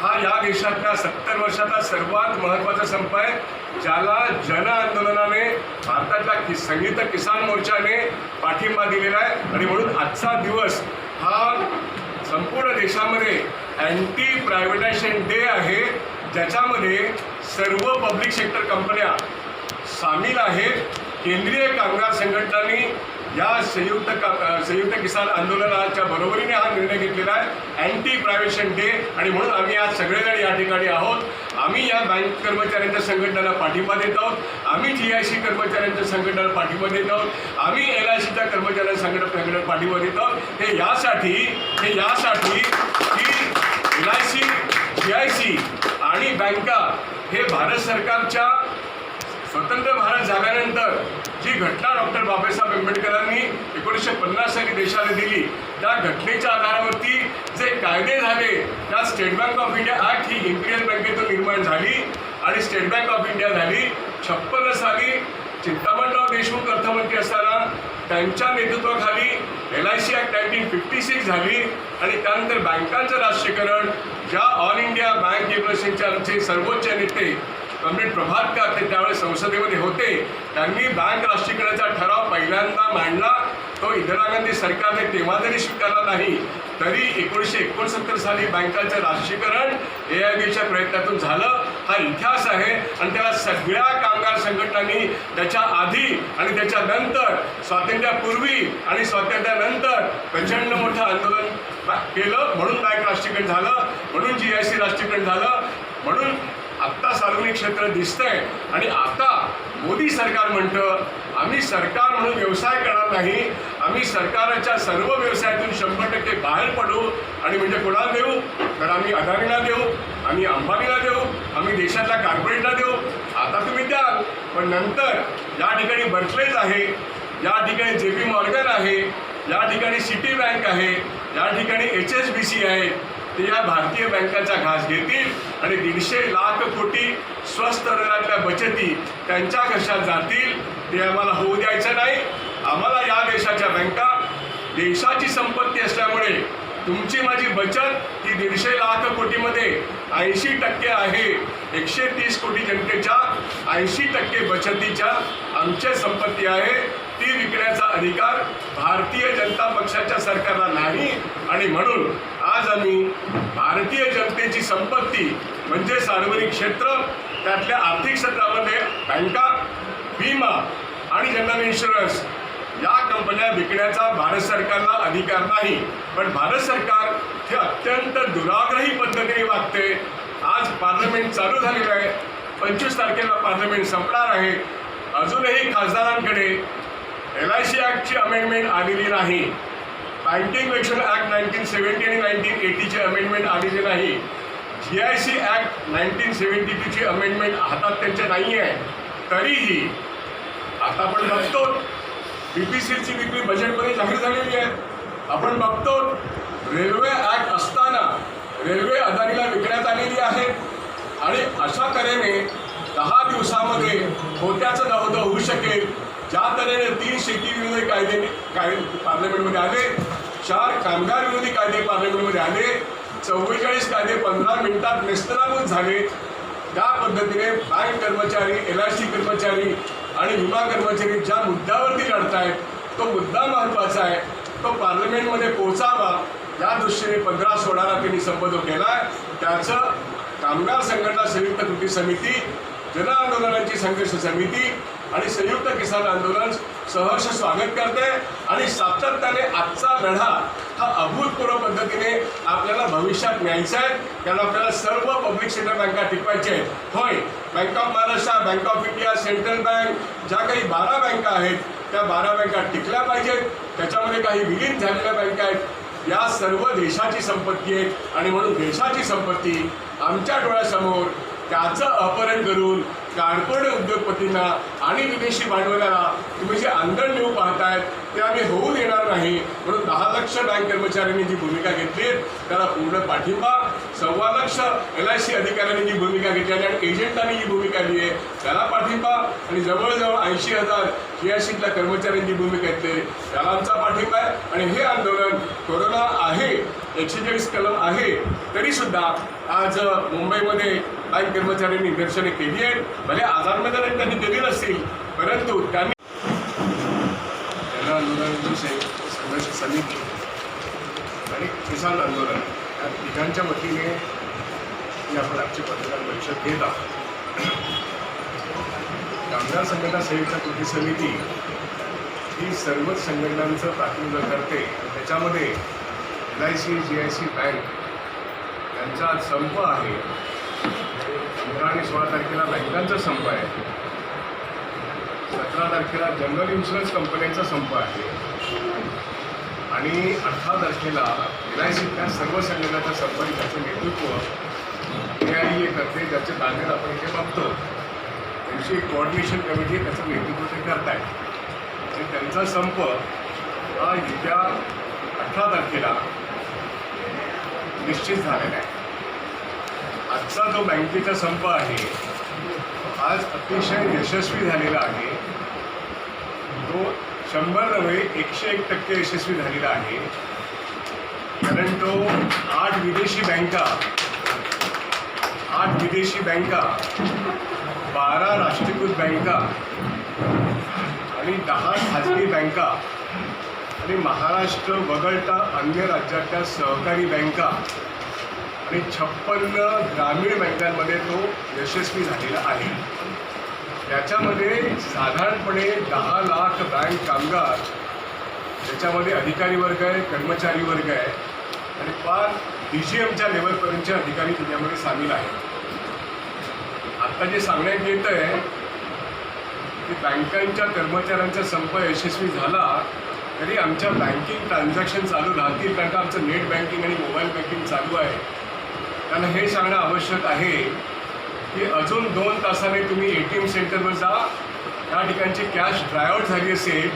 C: हा या देशातल्या 70 वर्षाचा सर्वात महत्त्वाचा संप आहे, ज्याला जन आंदोलनाने, भारतातल्या संयुक्त किसान मोर्चाने पाठिंबा दिलेला आहे. आणि म्हणून आजचा दिवस हा संपूर्ण देशामध्ये अँटी प्रायव्हेटायझेशन डे आहे, ज्याच्यामध्ये सर्व पब्लिक सेक्टर कंपन्या सामील आहेत. केंद्रीय कामगार संघटनांनी या संयुक्त किसान आंदोलनाच्या बरोबरीने हा निर्णय घेतलेला आहे, अँटी प्रायव्हेटायझेशन डे. आणि म्हणून आम्ही आज सगळेजण या ठिकाणी आहोत. आम्ही या बँक कर्मचाऱ्यांच्या संघटनाला पाठिंबा देत आहोत, आम्ही GIC कर्मचाऱ्यांच्या संघटनाला पाठिंबा देत आहोत, आम्ही LICच्या कर्मचाऱ्यांच्या संघटनेला पाठिंबा देत आहोत. हे यासाठी की LIC, GIC आणि बँका हे भारत सरकारच्या स्वतंत्र भारत झाल्यानंतर जी घटना डॉक्टर बाबासाहेब आंबेडकरांनी 1950 साली देशाला दिली, त्या घटनेच्या आधारावरती जे कायदे झाले, त्या state bank of India act he Imperial बँकेतून निर्माण झाली आणि स्टेट बँक ऑफ इंडिया झाली. 56 साली चिंतामणराव देशमुख अर्थमंत्री असताना त्यांच्या नेतृत्वाखाली LIC ॲक्ट 1956 झाली आणि त्यानंतर बँकांचं राष्ट्रीयकरण, ज्या ऑल इंडिया बँक एसोसिएशनचे आमचे सर्वोच्च नेते कॉम्रेड प्रभातकर ते त्यावेळेस संसदेमध्ये होते, त्यांनी बँक राष्ट्रीयकरणाचा ठराव पहिल्यांदा मांडला. तो इंदिरा गांधी सरकारने तेव्हा जरी स्वीकारला नाही तरी 1969 साली बँकांचं राष्ट्रीयकरण AIBच्या प्रयत्नातून झालं. हा इतिहास आहे आणि त्याला सगळ्या कामगार संघटनांनी त्याच्या आधी आणि त्याच्यानंतर, स्वातंत्र्यापूर्वी आणि स्वातंत्र्यानंतर प्रचंड मोठं आंदोलन केलं, म्हणून बँक राष्ट्रीयकरण झालं, म्हणून GIC राष्ट्रीयकरण झालं, म्हणून आत्ता सार्वजनिक क्षेत्र दिसतंय. आणि आता मोदी सरकार म्हणतं आम्ही सरकार म्हणून व्यवसाय करणार नाही, आम्ही सरकारच्या सर्व व्यवसायातून 100% बाहेर पडू. आणि म्हणजे कोणाला देऊ तर आम्ही अदानीला देऊ, आम्ही अंबानीला देऊ, आम्ही देशातल्या कॉर्पोरेटला देऊ. आता तुम्ही द्याल, पण नंतर या ठिकाणी बर्कलेज आहे, या ठिकाणी JP मॉर्गन आहे, या ठिकाणी सिटी बँक आहे, या ठिकाणी HSBC आहे, ते या भारतीय बँकांचा घास घेतील आणि 150 लाख कोटी स्वस्त दरातल्या बचती त्यांच्या घशात जातील. ते आम्हाला होऊ द्यायचं नाही. आम्हाला या देशाच्या बँका देशाची संपत्ती असल्यामुळे तुमची माझी बचत ही 150 लाख कोटीमध्ये 80% आहे. 130 कोटी जनतेच्या 80% बचतीच्या आमच्या संपत्ती आहे. ती विकण्याचा अधिकार भारतीय जनता पक्षाच्या सरकारला नाही. आणि म्हणून आज आम्ही भारतीय जनतेची संपत्ती म्हणजे सार्वजनिक क्षेत्र, त्यातल्या आर्थिक क्षेत्रामध्ये बँका, विमा आणि जनरल इन्शुरन्स या कंपन्या विकण्याचा भारत सरकारला अधिकार नाही. पण भारत सरकार हे अत्यंत दुराग्रही पद्धतीने वागते. आज पार्लमेंट चालू झालेलं आहे, 25 तारखेला पार्लमेंट संपणार आहे. अजूनही खासदारांकडे LIC ॲक्टची अमेंडमेंट आलेली नाही, बँकिंग रेग्युलेशन ॲक्ट 1970 आणि 1980ची अमेंडमेंट आलेली नाही, GIC ॲक्ट 1972ची अमेंडमेंट हातात त्यांच्या नाही आहे. तरीही आता आपण बघतो BPCLची विक्री बजेटमध्ये जाहीर झालेली आहे. आपण बघतो रेल्वे ॲक्ट असताना रेल्वे अदानीला विकण्यात आलेली आहे. आणि अशा तऱ्हेने 10 दिवसामध्ये होत्याचं नव्हतं होऊ शकेल. ज्या तऱ्हेने 3 शेतीविरोधी कायदे पार्लमेंटमध्ये आले, 4 कामगार विरोधी कायदे पार्लमेंटमध्ये आले, 44 कायदे 15 मिनिटात नेस्तनाबूत झाले. त्या पद्धतीने बँक कर्मचारी, LIC कर्मचारी आणि विमा कर्मचारी ज्या मुद्द्यावरती लढतायत तो मुद्दा महत्त्वाचा आहे, तो पार्लमेंटमध्ये पोहोचावा या दृष्टीने 15-16ला त्यांनी संबोधन केला आहे. त्याचं कामगार संघटना संयुक्त कृती समिती, जन आंदोलनाची संघर्ष समिती आणि संयुक्त किसान आंदोलन सहर्ष स्वागत करते. आणि सातत्याने आजचा लढा हा अभूतपूर्व पद्धतीने आपल्याला भविष्यात न्यायचा आहे. कारण आपल्याला सर्व पब्लिक सेक्टर बँका टिकवायच्या आहेत. होय, bank of Maharashtra, bank of India, central bank, ज्या काही 12 बँका आहेत त्या 12 बँका टिकल्या पाहिजेत. त्याच्यामध्ये काही विलीन झालेल्या बँका आहेत. या सर्व देशाची संपत्ती आहे आणि म्हणून देशाची संपत्ती आमच्या डोळ्यासमोर त्याचं अपहरण करून कॉर्पोरेट उद्योगपतींना आणि विदेशी भांडवलाला तुम्ही जे आंदोलन नेऊ पाहतायत ते आम्ही होऊ देणार नाही. म्हणून 10 लाख बँक कर्मचाऱ्यांनी जी भूमिका घेतली त्याला पूर्ण पाठिंबा, 1.25 लाख LIC अधिकाऱ्यांनी जी भूमिका घेतली आणि एजंटांनी जी भूमिका दिली आहे त्याला पाठिंबा, आणि जवळजवळ 80,000 GICतल्या कर्मचाऱ्यांनी भूमिका घेतली त्याला आमचा पाठिंबा आहे. आणि हे आंदोलन कोरोना आहे, 140 कलम आहे, तरीसुद्धा आज मुंबईमध्ये बँक कर्मचाऱ्यांनी निदर्शने केली आहेत. भले आजारमध्ये त्यांनी दिली नसतील, परंतु त्यांनी जन आंदोलनाची संघर्ष समिती आणि किसान आंदोलन या तिघांच्या वतीने आपण आजची पत्रकार परिषद घेत आहोत. कामगार संघटना संयुक्त कृती समिती ही सर्वच संघटनांचं प्रातिनिधिक करते. त्याच्यामध्ये LIC, GIC बँक यांचा आज संप आहे. 15 आणि 16 तारखेला बँकांचा संप आहे. 17 तारखेला जनरल इन्शुरन्स कंपन्यांचा संप आहे. आणि 18 तारखेला LICतल्या सर्व संघटनांचा संप आहे. त्याचं नेतृत्व AIA करते, ज्याचे तांत्रिक आपण इथे बघतो. त्यांची कोऑर्डिनेशन कमिटी त्याचं नेतृत्व ते करत आहे. आणि त्यांचा संप हा येत्या 18 तारखेला निश्चित झालेला आहे. आजचा जो बँकेचा संप आहे आज अतिशय यशस्वी झालेला आहे. तो 100 नव्हे 101% यशस्वी झालेला आहे. कारण तो 8 विदेशी बँका 12 राष्ट्रीयकृत बँका आणि 10 खाजगी बँका आणि महाराष्ट्र वगळता अन्य राज्यातल्या सहकारी बँका आणि 56 ग्रामीण बँकांमध्ये तो यशस्वी झालेला आहे. त्याच्यामध्ये साधारणपणे 10 लाख बँक कामगार, त्याच्यामध्ये अधिकारी वर्ग आहे, कर्मचारी वर्ग आहे आणि फार DGMच्या लेवलपर्यंतचे अधिकारी त्याच्यामध्ये सामील आहेत. आत्ता जे सांगण्यात येतं आहे की बँकांच्या कर्मचाऱ्यांचा संप यशस्वी झाला तरी आमच्या बँकिंग ट्रान्झॅक्शन चालू राहतील, कारण का आमचं नेट बँकिंग आणि मोबाईल बँकिंग चालू आहे. त्यांना हे सांगणं आवश्यक आहे की अजून 2 तासाने तुम्ही ATM सेंटरवर जा, त्या ठिकाणची कॅश ड्रायआउट झाली असेल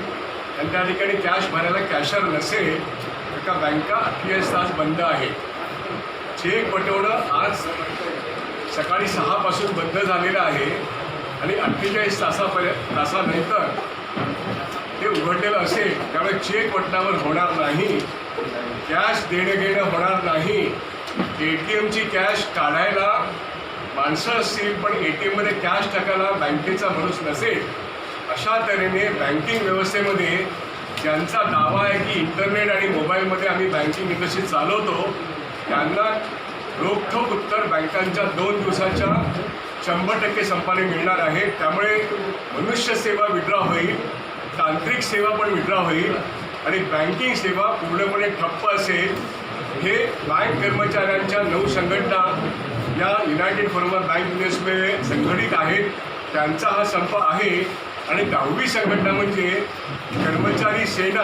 C: आणि त्या ठिकाणी कॅश भरायला कॅशर नसेल तर का बँका 48 तास बंद आहेत. चेक पटवणं आज सकाळी 6 पासून बंद झालेलं आहे आणि 48 तासानंतर ते उघडलेलं असेल. त्यामुळे चेक वटणावर होणार नाही, कॅश देणं घेणं होणार नाही. ATMची कॅश काढायला माणसं असतील पण ATMमध्ये कॅश टाकायला बँकेचा माणूस नसेल. अशा तऱ्हेने बँकिंग व्यवस्थेमध्ये ज्यांचा दावा आहे की इंटरनेट आणि मोबाईलमध्ये आम्ही बँकिंग इंडस्ट्री चालवतो त्यांना रोखठोक उत्तर बँकांच्या 2 दिवसाच्या 100% संपाने मिळणार आहे. त्यामुळे मनुष्य सेवा विड्रॉ होईल, तांत्रिक सेवा पण विड्रॉ होईल आणि बँकिंग सेवा पूर्णपणे ठप्प असेल. हे बँक कर्मचाऱ्यांच्या 9 संघटना या युनायटेड फोरम ऑफ बँक युनियन्समध्ये संघटित आहेत, त्यांचा हा संप आहे. आणि 10वी संघटना म्हणजे कर्मचारी सेना,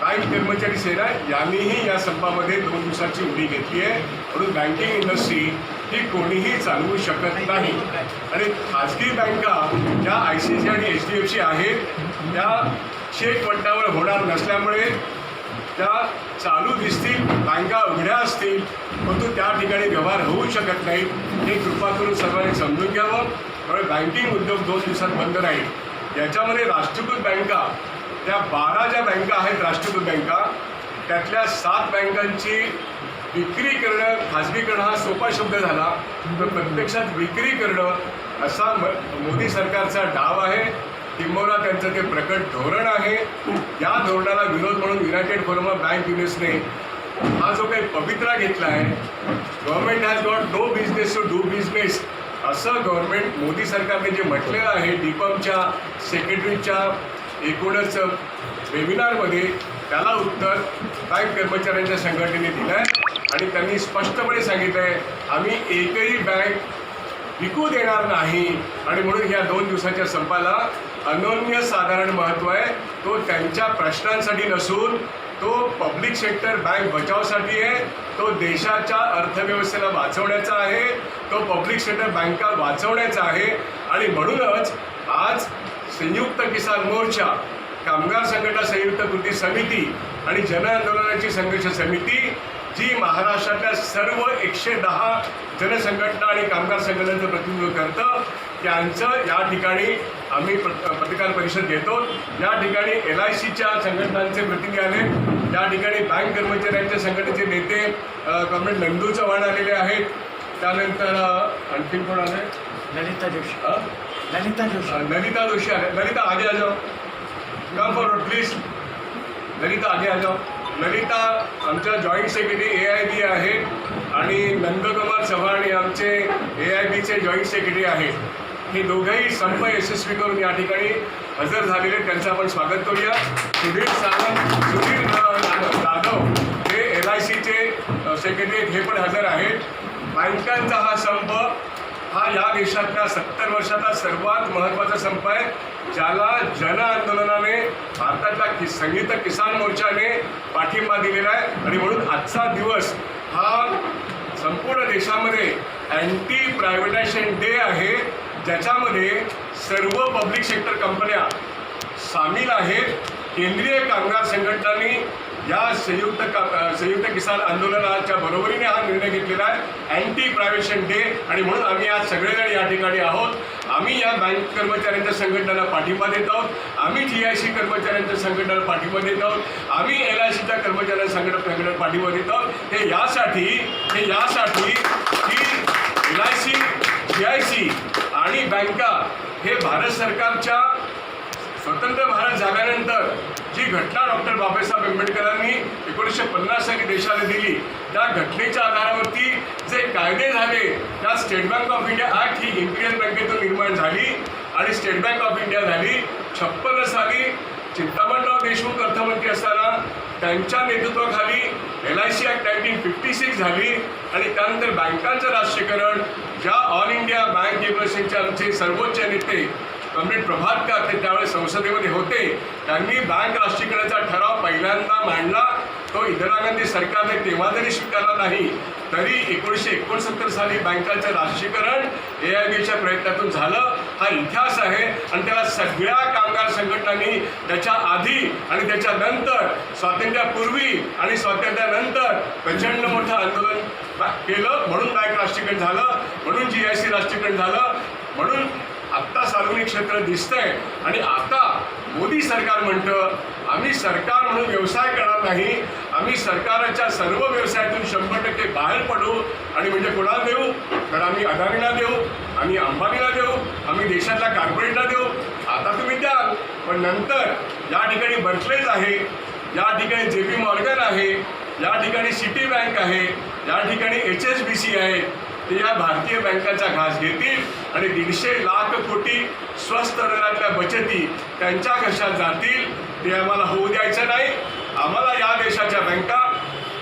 C: बँक कर्मचारी सेना यांनीही या संपामध्ये 2 दिवसाची उडी घेतली आहे. म्हणून बँकिंग इंडस्ट्री ही कोणीही चालवू शकत नाही. आणि खाजगी बँका ज्या ICICI आणि HDFC आहेत त्या चेक वटणावर होणार नसल्यामुळे त्या चालू दिसतील, बँका उघड्या असतील, परंतु त्या ठिकाणी व्यवहार होऊ शकत नाही. हे कृपा करून सर्वांनी समजून घ्यावं. त्यामुळे बँकिंग उद्योग 2 दिवसात बंद राहील. याच्यामध्ये राष्ट्रीयकृत बँका, त्या 12 ज्या बँका आहेत राष्ट्रीयकृत बँका, त्यातल्या 7 बँकांची विक्री करणं, खाजगीकरण हा सोपा शब्द झाला, तर प्रत्यक्षात विक्री करणं असा मोदी सरकारचा डाव आहे. किंबहुना त्यांचं ते प्रकट धोरण आहे. या धोरणाला विरोध म्हणून युनायटेड फोरम ऑफ बँक युनियन्सने हा जो काही पवित्रा घेतला आहे, government has got no business to do business, असं गव्हर्नमेंट मोदी सरकारने जे म्हटलेलं आहे DIPAMच्या सेक्रेटरीच्या एकूणच वेबिनारमध्ये, त्याला उत्तर बँक कर्मचाऱ्यांच्या संघटनेने दिलं आहे. आणि त्यांनी स्पष्टपणे सांगितलं आहे आम्ही एकही बँक विकू देणार नाही. आणि म्हणून या 2 दिवसाच्या संपाला अनन्यसाधारण महत्त्व आहे. तो त्यांच्या प्रश्नांसाठी नसून तो पब्लिक सेक्टर बँक बचावसाठी आहे, तो देशाच्या अर्थव्यवस्थेला वाचवण्याचा आहे, तो पब्लिक सेक्टर बँका वाचवण्याचा आहे. आणि म्हणूनच आज संयुक्त किसान मोर्चा, कामगार संघटना संयुक्त कृती समिती आणि जन आंदोलनाची संघर्ष समिती, जी महाराष्ट्रातल्या सर्व 110 जनसंघटना आणि कामगार संघटनांचं प्रतिनिधित्व करतं, त्यांचं या ठिकाणी आम्ही पत्रकार परिषद घेतो. या ठिकाणी LICच्या संघटनांचे प्रतिनिधी आले, या ठिकाणी बँक कर्मचाऱ्यांच्या संघटनेचे नेते कॉम्रेड नंदू चव्हाण आलेले आहेत. त्यानंतर आणखीन कोण आले? ललिता जोशी आले. ललिता आगे आ जाओ, कम फॉरवर्ड प्लीज. ललिता आगे आ जाओ. ललिता आमच्या जॉईंट सेक्रेटरी AIB आहेत आणि नंदकुमार चव्हाण हे आमचे AIBचे जॉईंट सेक्रेटरी आहेत. हे दोघंही संप यशस्वी करून या ठिकाणी हजर झालेले, त्यांचं आपण स्वागत करूया. सुधीर जाधव हे LICचे सेक्रेटरी हे पण हजर आहेत. बँकांचा हा संप हा या देशातल्या 70 वर्षाचा सर्वात महत्त्वाचा संप आहे, ज्याला जन आंदोलनाने, भारतातल्या संयुक्त किसान मोर्चाने पाठिंबा दिलेला आहे. आणि म्हणून आजचा दिवस हा संपूर्ण देशामध्ये अँटी प्रायव्हेटायझेशन डे आहे, ज्याच्यामध्ये सर्व पब्लिक सेक्टर कंपन्या सामील आहेत. केंद्रीय कामगार संघटनांनी या संयुक्त किसान आंदोलनाच्या बरोबरीने हा निर्णय घेतलेला आहे, अँटी प्रायव्हेशन डे. आणि म्हणून आम्ही आज सगळेजण या ठिकाणी आहोत. आम्ही या बँक कर्मचाऱ्यांच्या संघटनेला पाठिंबा देत आहोत, आम्ही GIC कर्मचाऱ्यांच्या संघटनेला पाठिंबा देत आहोत, आम्ही LICच्या कर्मचाऱ्यांच्या संघटनेला पाठिंबा देत आहोत. हे यासाठी की LIC, GIC आणि बँका हे भारत सरकारच्या स्वतंत्र भारत झाल्यानंतर जी घटना डॉक्टर बाबासाहेब आंबेडकरांनी 1950 साली देशाला दिली, त्या घटनेच्या आधारावरती जे कायदे झाले, त्या state bank of India act he Imperial बँकेतून निर्माण झाली आणि स्टेट बँक ऑफ इंडिया झाली. 56 साली चिंतामणराव देशमुख अर्थमंत्री असताना त्यांच्या नेतृत्वाखाली LIC ॲक्ट 1956 झाली आणि त्यानंतर बँकांचं राष्ट्रीयकरण, ज्या ऑल इंडिया बँक एसोसिएशनचे आमचे सर्वोच्च नेते कॉम्रेड प्रभातकर ते त्यावेळेस संसदेमध्ये होते, त्यांनी बँक राष्ट्रीयकरणाचा ठराव पहिल्यांदा मांडला. तो इंदिरा गांधी सरकारने तेव्हा जरी स्वीकारला नाही तरी 1969 साली बँकांचं राष्ट्रीयकरण AIBच्या प्रयत्नातून झालं. हा इतिहास आहे आणि त्याला सगळ्या कामगार संघटनांनी त्याच्या आधी आणि त्याच्यानंतर, स्वातंत्र्यापूर्वी आणि स्वातंत्र्यानंतर प्रचंड मोठं आंदोलन केलं. म्हणून बँक राष्ट्रीयकरण झालं, म्हणून GIC राष्ट्रीयकरण झालं, म्हणून आत्ता सार्वजनिक क्षेत्र दिसतंय. आणि आता मोदी सरकार म्हणतं आम्ही सरकार म्हणून व्यवसाय करणार नाही, आम्ही सरकारच्या सर्व व्यवसायातून 100% बाहेर पडू. आणि म्हणजे कोणाला देऊ? तर आम्ही अदानीला देऊ, आम्ही अंबानीला देऊ, आम्ही देशातल्या कॉर्पोरेटला देऊ. आता तुम्ही द्याल, पण नंतर या ठिकाणी बर्कलेज आहे, या ठिकाणी JP मॉर्गन आहे, या ठिकाणी सिटी बँक आहे, या ठिकाणी HSBC आहे. ते या भारतीय बँकांचा घास घेतील आणि 150 लाख कोटी स्वस्त दरातल्या बचती त्यांच्या घशात जातील. ते आम्हाला होऊ द्यायचं नाही. आम्हाला या देशाच्या बँका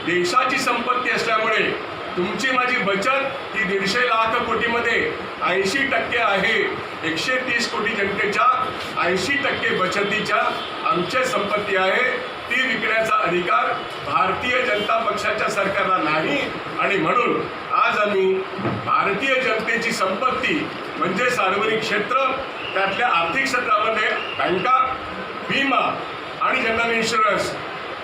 C: देशाची संपत्ती असल्यामुळे तुमची माझी बचत ही 150 लाख कोटीमध्ये 80% आहे. 130 कोटी जनतेच्या 80% बचतीच्या आमची संपत्ती आहे. ती विकण्याचा अधिकार भारतीय जनता पक्षाच्या सरकारला नाही. आणि म्हणून आज आम्ही भारतीय जनतेची संपत्ती म्हणजे सार्वजनिक क्षेत्र, त्यातल्या आर्थिक क्षेत्रामध्ये बँका, विमा आणि जनरल इन्शुरन्स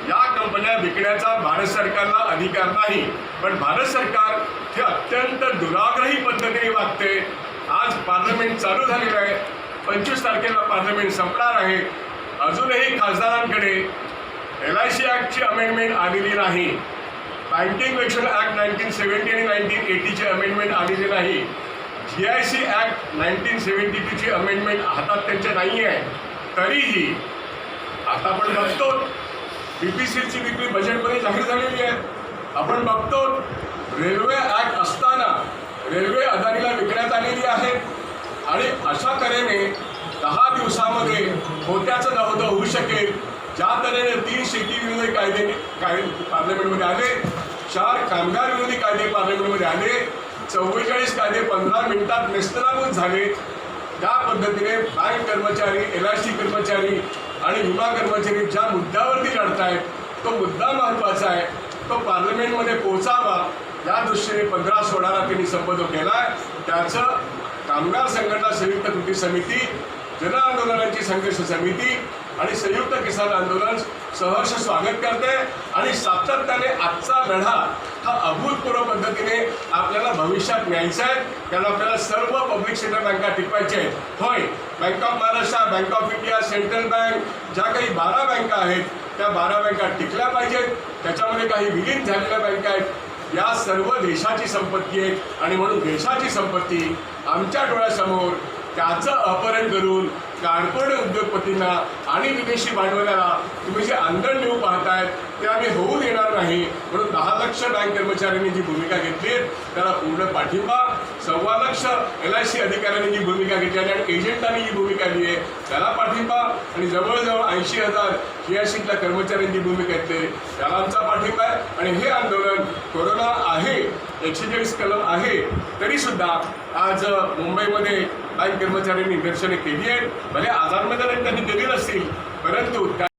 C: या कंपन्या विकण्याचा भारत सरकारला अधिकार नाही. पण भारत सरकार हे अत्यंत दुराग्रही पद्धतीने वागते. आज पार्लमेंट चालू झालेलं आहे, 25 तारखेला पार्लमेंट संपणार आहे. अजूनही खासदारांकडे LIC ॲक्टची अमेंडमेंट आलेली नाही, बँकिंग रेग्युलेशन ॲक्ट 1970 आणि 1980ची अमेंडमेंट आलेली नाही, GIC ॲक्ट 1972ची अमेंडमेंट हातात त्यांच्या नाही आहे. तरीही आता आपण बघतो BPCLची विक्री बजेटमध्ये जाहीर झालेली आहे. आपण बघतो रेल्वे ॲक्ट असताना रेल्वे अदानीला विकण्यात आलेली आहे. आणि अशा तऱ्हेने 10 दिवसामध्ये होत्याचं नव्हतं होऊ शकेल. ज्या तऱ्हेने 3 शेतीविरोधी कायदे पार्लमेंटमध्ये आले, 4 कामगार विरोधी कायदे पार्लमेंटमध्ये आले, 44 कायदे 15 मिनिटात नेस्तनाबूत झाले. त्या पद्धतीने बँक कर्मचारी, LIC कर्मचारी आणि विमा कर्मचारी ज्या मुद्द्यावरती लढत आहेत तो मुद्दा महत्त्वाचा आहे, तो पार्लमेंटमध्ये पोहोचावा या दृष्टीने 15-16ला त्यांनी संबोधन केला आहे. त्याचं कामगार संघटना संयुक्त कृती समिती, जन आंदोलनाची संघर्ष समिती आणि संयुक्त किसान आंदोलन सहर्ष स्वागत करते. आणि सातत्याने आजचा लढा हा अभूतपूर्व पद्धतीने आपल्याला भविष्यात न्यायचा आहे. कारण आपल्याला सर्व पब्लिक सेक्टर बँका टिकवायच्या आहेत. होय, bank of Maharashtra, bank of India, central bank, ज्या काही 12 बँका आहेत त्या 12 बँका टिकल्या पाहिजेत. त्याच्यामध्ये काही विलीन झालेल्या बँका आहेत. या सर्व देशाची संपत्ती आहे आणि म्हणून देशाची संपत्ती आमच्या डोळ्यासमोर त्याचं अपहरण करून कॉर्पोरेट उद्योगपतींना आणि विदेशी भांडवलाला तुम्ही जे आंदोलन नेऊ पाहतायत ते आम्ही होऊ देणार नाही. म्हणून 10 लाख बँक कर्मचाऱ्यांनी जी भूमिका घेतली त्याला पूर्ण पाठिंबा, 1.25 लाख LIC अधिकाऱ्यांनी जी भूमिका घेतली आणि एजंटांनी जी भूमिका दिली आहे त्याला पाठिंबा, आणि जवळजवळ 80,000 GICतल्या कर्मचाऱ्यांनी जी भूमिका घेतली त्याला आमचा पाठिंबा आहे. आणि हे आंदोलन कोरोना आहे, 140 कलम आहे, तरीसुद्धा आज मुंबईमध्ये बँक कर्मचाऱ्यांनी निदर्शने केली आहेत. भले आजारमध्ये त्यांनी केली नसतील, परंतु